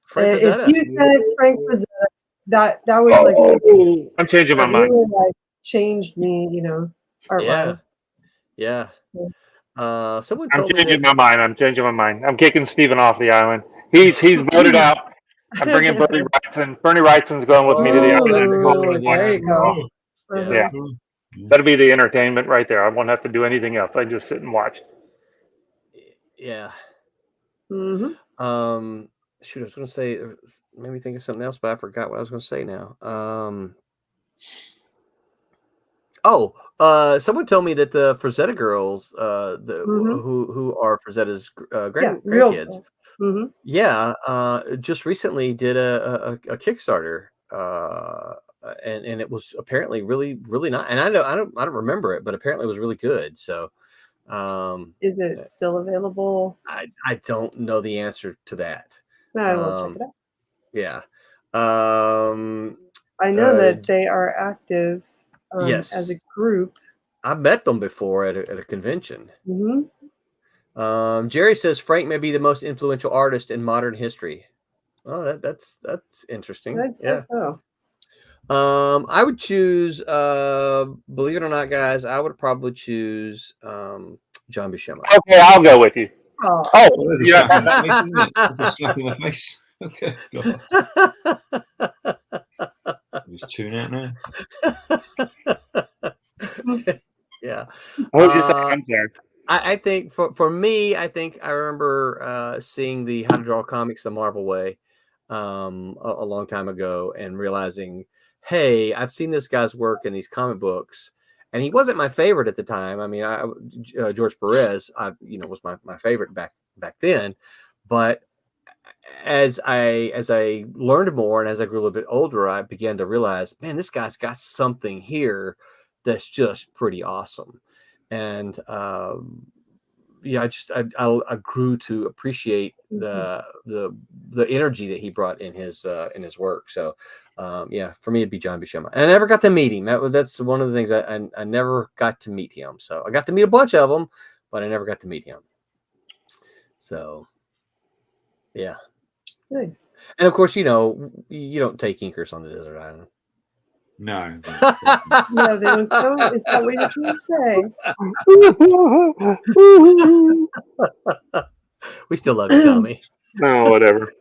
Frank If Frazetta. you said Frank Franzetta, that was like Oh, I'm changing my that mind. really like changed me, art wise. Yeah. Someone I'm told me changing that. my mind. I'm kicking Stephen off the island. He's voted out. I'm bringing Bernie Wrightson. Bernie Wrightson's going with me to the Oh, that's a island. good one. There you go. Yeah. That'll be the entertainment right there. I won't have to do anything else. I just sit and watch. Yeah. Mm-hmm. Shoot, I was going to say, made me think of something else, but I forgot what I was going to say now. Someone told me that the Frazetta girls, who are Frazetta's grandkids, Mm-hmm. yeah, just recently did a Kickstarter, and it was apparently really, really nice. And I don't remember it, but apparently it was really good. So, Is it still available? I don't know the answer to that. I will check it out. Yeah. I know that they are active yes, as a group. I met them before at a convention. Mm-hmm. Jerry says Frank may be the most influential artist in modern history. Oh, that's interesting. I'd say so. I would choose, believe it or not, guys, I would probably choose John Buscema. Okay, I'll go with you. Oh, There's a slap in the face, isn't it? There's a slap in the face. Okay. Just tune out now. Yeah. What did you say? I'm sorry. I think for me, I think I remember seeing the How to Draw Comics the Marvel Way a long time ago and realizing, hey, I've seen this guy's work in these comic books, and he wasn't my favorite at the time. I mean, George Perez, was my favorite back then, but as I learned more and as I grew a little bit older, I began to realize, man, this guy's got something here that's just pretty awesome. And I grew to appreciate the energy that he brought in his work. So for me it'd be John Buscema. And I never got to meet him. That's one of the things I never got to meet him. So I got to meet a bunch of them, but I never got to meet him. So yeah. Nice. And of course, you don't take inkers on the desert island. No. No, they don't come. Is that what you're trying to say? We still love you, Tommy. No, whatever.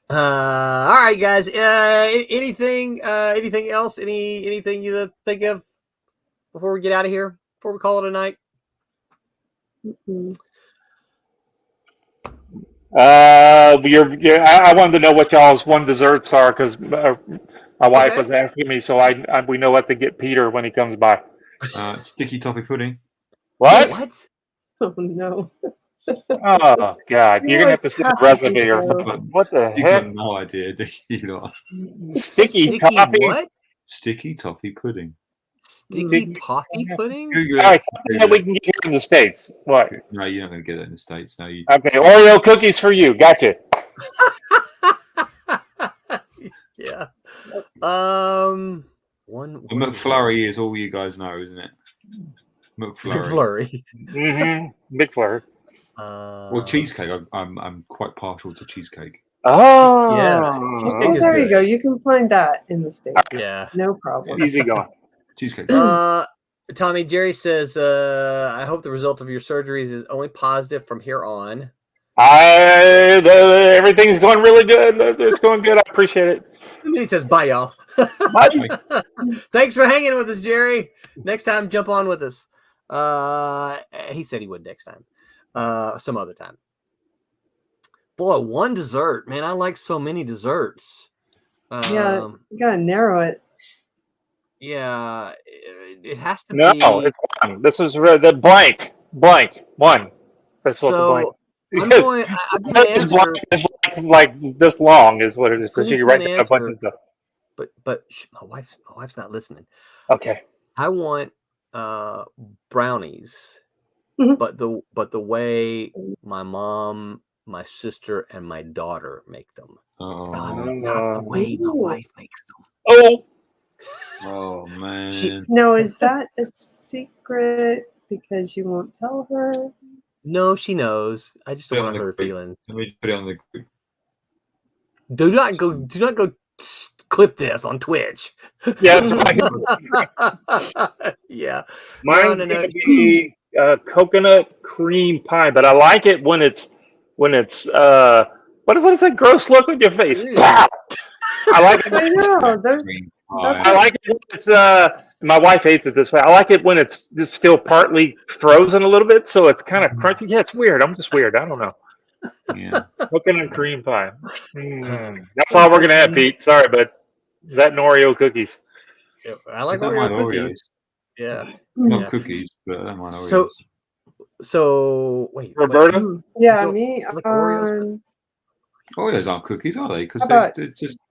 All right, guys. Anything else? Anything you think of before we get out of here? Before we call it a night? Mm-hmm. I wanted to know what y'all's one desserts are because my wife was asking me, so we know what to get Peter when he comes by. Sticky toffee pudding. What? What? Oh no! Oh God! You're gonna have to see the recipe or something. What the You heck? got no idea, do you? Sticky toffee. What? Sticky toffee pudding. Sticky toffee pudding? All right, something that we can get here in the States. What? No, you're not going to get it in the States. No, you. Okay, Oreo cookies for you. Gotcha. Yeah. One McFlurry is all you guys know, isn't it? McFlurry. Mm-hmm. McFlurry. Well, cheesecake. I'm quite partial to cheesecake. Oh, yeah. Oh, there you go. You can find that in the States. Yeah. No problem. Easy going. Cheesecake. Tommy, Jerry says, I hope the result of your surgeries is only positive from here on. Everything's going really good. It's going good. I appreciate it. And then he says, bye, y'all. Bye. Thanks for hanging with us, Jerry. Next time, jump on with us. He said he would next time. Some other time. Boy, one dessert. Man, I like so many desserts. Yeah, you gotta narrow it. Yeah, it has to No, be. it's one. This is the blank one. That's what the blank. I'm going. I'll give you an answer. It's like this long is what it is. So Give you me write an down a bunch answer. of stuff. But my wife's not listening. Okay. I want brownies, Mhm. but the way my mom, my sister, and my daughter make them, not the way my wife makes them. Oh man. Now, is that a secret because you won't tell her? No, she knows. I just don't want to hurt her feelings. Let me put it on the group. Do not go clip this on Twitch. Yeah. Yeah. Mine's gonna be coconut cream pie, but I like it when it's what is that gross look on your face? I like it. I know. I like it when it's my wife hates it this way. I like it when it's just still partly frozen a little bit, so it's kind of crunchy. Yeah, it's weird. I'm just weird. I don't know. Yeah. Coconut cream pie. That's all we're gonna have, Pete. Sorry, but that and Oreo cookies. Yeah, I like I don't mind Oreo cookies. Oreos. Yeah. Not Yeah. cookies, but I don't mind Oreos. So wait, Roberta? Yeah, You me. like Oreos? Oreos aren't cookies, are they? Because they're just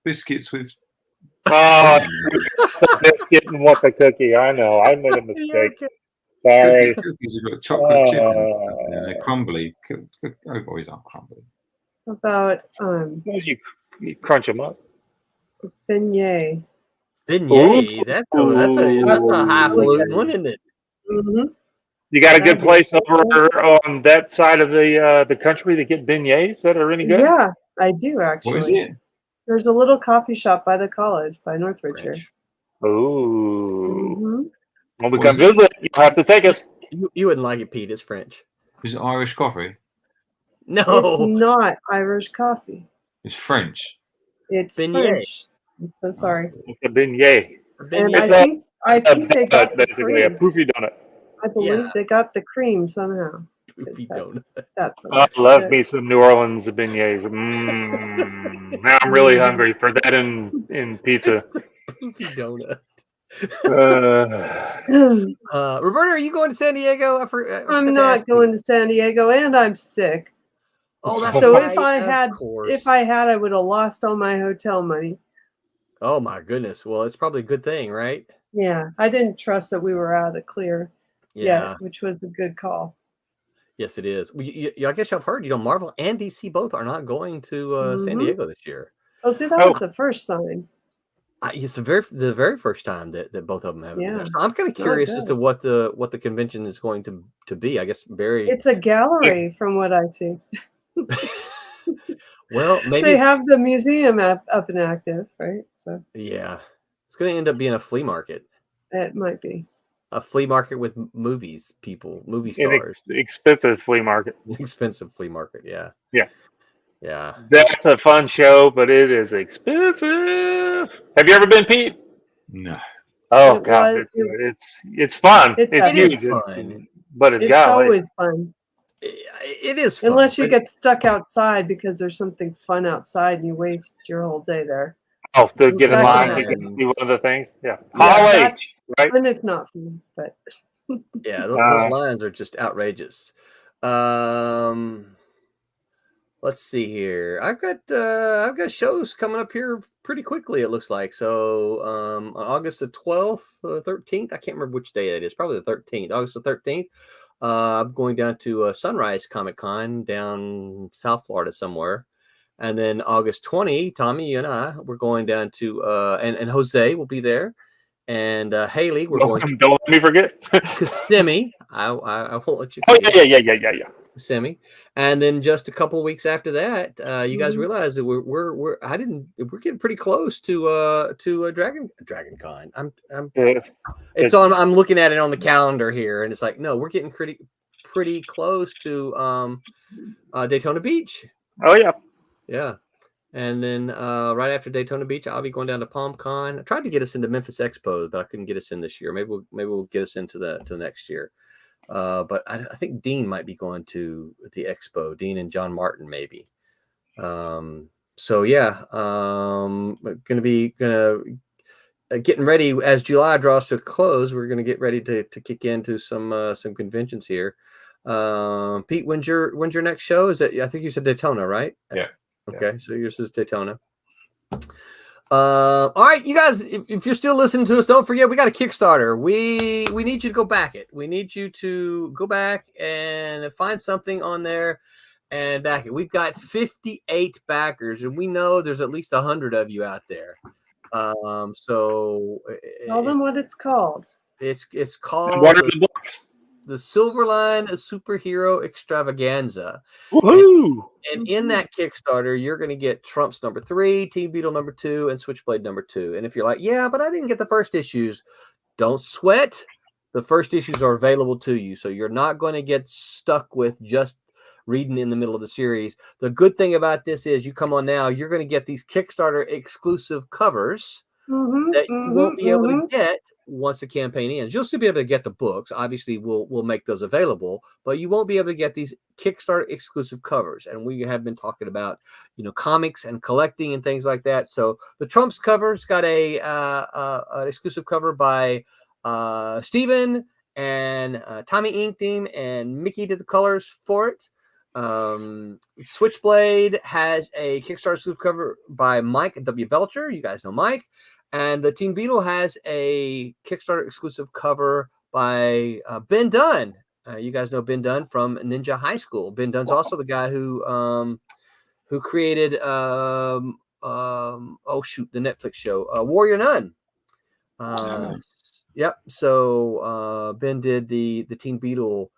biscuits with. Oh, biscuit and what's a cookie? I know. I made a mistake. Sorry. Cookies have got chocolate chip in them. They're crumbly. Oreos aren't crumbly. About You crunch them up. beignet. Beignet. That's a highfalutin one, isn't it? Mm-hmm. You got a good place over on that side of the country to get beignets that are any good? Yeah, I do actually. What is it? There's a little coffee shop by the college, by Northridge here. Ooh. Mm-hmm. When we come visit, you'll have to take us. You wouldn't like it, Pete. It's French. Is it Irish coffee? No. It's not Irish coffee. It's French. It's Beignet. French. I'm so sorry. It's a beignet. And Beignet. I think they got the basically a cream. poofy donut. I believe they got the cream somehow. Poofy That's I love me some New Orleans beignets. Now I'm really hungry for that in pizza. Poofy donut. Roberta, are you going to San Diego? I'm not going to San Diego, and I'm sick. Oh, that's so right. if I had, I would have lost all my hotel money. Oh my goodness. Well, it's probably a good thing, right? Yeah, I didn't trust that we were out of the clear. Yeah, which was a good call. Yes, it is. I guess you've heard. Marvel and DC both are not going to San Diego this year. Oh, see, that was the first sign. It's the very first time that both of them have been there. So I'm kind of It's not curious as good. to what the convention is going to be. I guess It's a gallery, from what I see. Well, maybe they have the museum up and active, right? So yeah, it's going to end up being a flea market. It might be a flea market with movie stars. Expensive flea market. Expensive flea market. Yeah. Yeah. That's a fun show, but it is expensive. Have you ever been, Pete? No. Oh God, it's fun. It's huge, fun. but it's always fun. It is fun, unless you get stuck outside because there's something fun outside and you waste your whole day there. Oh, to get in line to see one of the things. Yeah. Hall H, right? And it's not fun, but yeah, those lines are just outrageous. Let's see here. I've got shows coming up here pretty quickly. It looks like so. On August the 12th, 13th. I can't remember which day it is. Probably the 13th. August the 13th. I'm going down to Sunrise Comic Con down South Florida somewhere, and then August 20. Tommy, you and I, we're going down to and Jose will be there, and Haley. We're going. Don't let me forget. Kissimmee. I won't let you. Oh yeah. semi, and then just a couple of weeks after that, you guys Mhm. realize that we're getting pretty close to a Dragon Con. The, It's on. I'm looking at it on the calendar here, and it's like, no, we're getting pretty close to Daytona Beach. oh yeah. Yeah. And then right after Daytona Beach, I'll be going down to PalmCon. I tried to get us into Memphis Expo, but I couldn't get us in this year. Maybe we'll get us into the next year. But I think Dean might be going to the expo. Dean and John Martin maybe. So yeah, getting ready as July draws to a close. We're gonna get ready to kick into some conventions here. Pete, when's your next show? Is it? I think you said Daytona, right? Yeah. Okay, so yours is Daytona. All right, you guys, if you're still listening to us, don't forget we got a Kickstarter. We need you to go back it. We need you to go back and find something on there and back it. We've got 58 backers, and we know there's at least 100 of you out there. So Tell them what it's called. it's And called what are the books? the Silverline Superhero Extravaganza. Woohoo! And in that Kickstarter, you're going to get Trumps #3, Team Beetle #2, and Switchblade #2. And if you're like, yeah, but I didn't get the first issues, don't sweat. The first issues are available to you. So you're not going to get stuck with just reading in the middle of the series. The good thing about this is you come on now, you're going to get these Kickstarter exclusive covers that you won't be able to get once the campaign ends. You'll still be able to get the books. Obviously, we'll make those available, but you won't be able to get these Kickstarter exclusive covers. And we have been talking about, comics and collecting and things like that. So the Trumps cover's got an exclusive cover by Steven and Tommy Ink Team, and Mickey did the colors for it. Switchblade has a Kickstarter exclusive cover by Mike W. Belcher. You guys know Mike. And the Team Beetle has a Kickstarter exclusive cover by Ben Dunn. You guys know Ben Dunn from Ninja High School. Ben Dunn's also the guy who created the Netflix show Warrior Nun. Yep. So Ben did the Team Beetle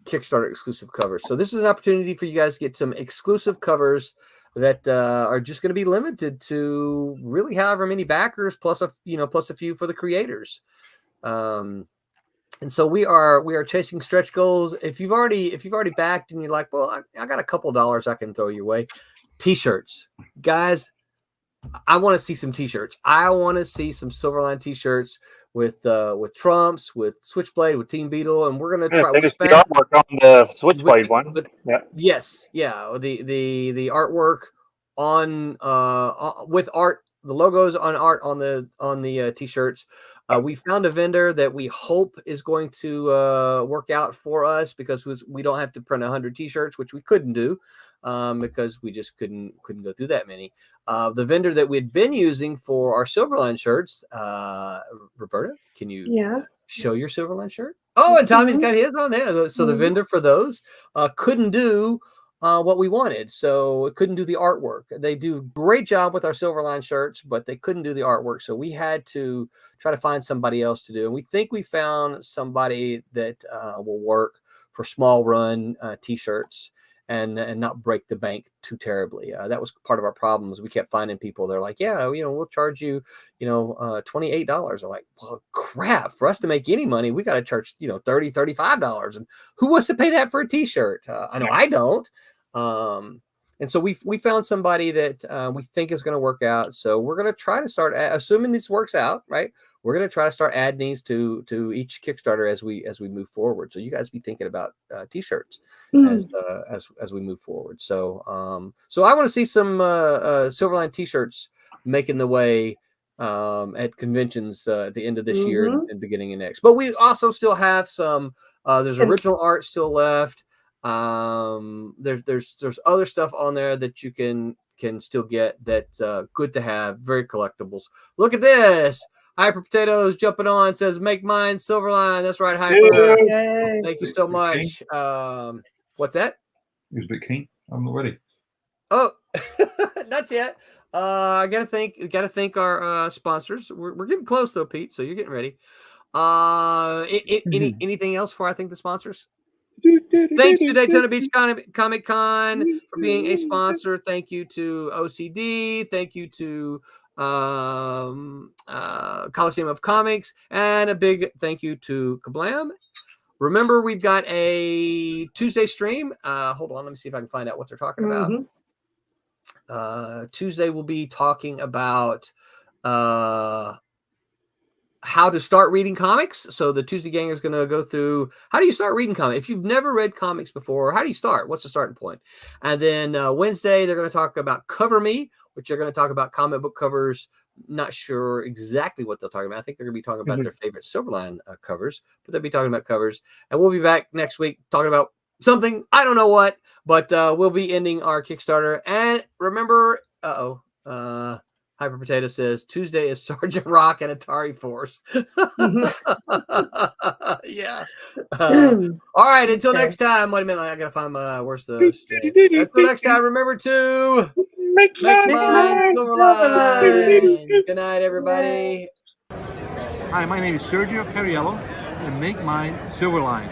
Kickstarter exclusive covers. So this is an opportunity for you guys to get some exclusive covers that are just going to be limited to really however many backers plus a few for the creators. And so we are chasing stretch goals. If you've already backed and you're like, well, I got a couple dollars I can throw your way. T-shirts, guys. I want to see some T-shirts. I want to see some Silverline T-shirts with Trumps, with Switchblade, with Team Beetle, and we're gonna try. Finish the artwork on the Switchblade one. Yeah. Yes, yeah. The artwork on with art, the logos on art on the T-shirts. We found a vendor that we hope is going to work out for us because we don't have to print 100 T-shirts, which we couldn't do because we just couldn't go through that many. The vendor that we'd been using for our Silverline shirts, Roberta, can you show your Silverline shirt? Oh, and Tommy's got his on there. So the vendor for those couldn't do what we wanted. So it couldn't do the artwork. They do a great job with our Silverline shirts, but they couldn't do the artwork. So we had to try to find somebody else to do. And we think we found somebody that will work for small run T-shirts and not break the bank too terribly. That was part of our problems. We kept finding people. They're like, yeah, we'll charge you, $28. I'm like, well, crap, for us to make any money, we got to charge, $30, $35. And who wants to pay that for a T-shirt? I know I don't. And so we found somebody that we think is going to work out. So we're going to try to start, assuming this works out, right? We're going to try to start adding these to each Kickstarter as we move forward. So you guys be thinking about T-shirts as we move forward. So so I want to see some Silverline T-shirts making the way at conventions at the end of this year and beginning of next. But we also still have some. There's original art still left. There's other stuff on there that you can still get that's good to have. Very collectibles. Look at this. Hyper Potatoes jumping on, says make mine Silverline. That's right, Hyper. Yay. Thank you so much. What's that? He was a bit keen. I'm not ready. Oh, not yet. I gotta thank our sponsors. We're getting close though, Pete. So you're getting ready. Anything else before I thank the sponsors? Thanks to Daytona Beach Comic Con for being a sponsor. Thank you to OCD. Thank you to Coliseum of Comics. And a big thank you to Kablam. Remember, we've got a Tuesday stream. Hold on. Let me see if I can find out what they're talking about. Tuesday, we'll be talking about how to start reading comics. So the Tuesday gang is going to go through how do you start reading comics? If you've never read comics before, how do you start? What's the starting point? And then Wednesday, they're going to talk about Cover Me, which they're going to talk about comic book covers. Not sure exactly what they'll talk about. I think they're going to be talking about their favorite Silverline covers, but they'll be talking about covers. And we'll be back next week talking about something. I don't know what, but we'll be ending our Kickstarter. And remember, Hyper Potato says Tuesday is Sergeant Rock and Atari Force. Yeah. All right. Until next time. Wait a minute. I gotta find my. Where's the stream? Until next time. Remember to make mine Silverline. Good night, everybody. Hi, my name is Sergio Cariello, and make mine Silverline.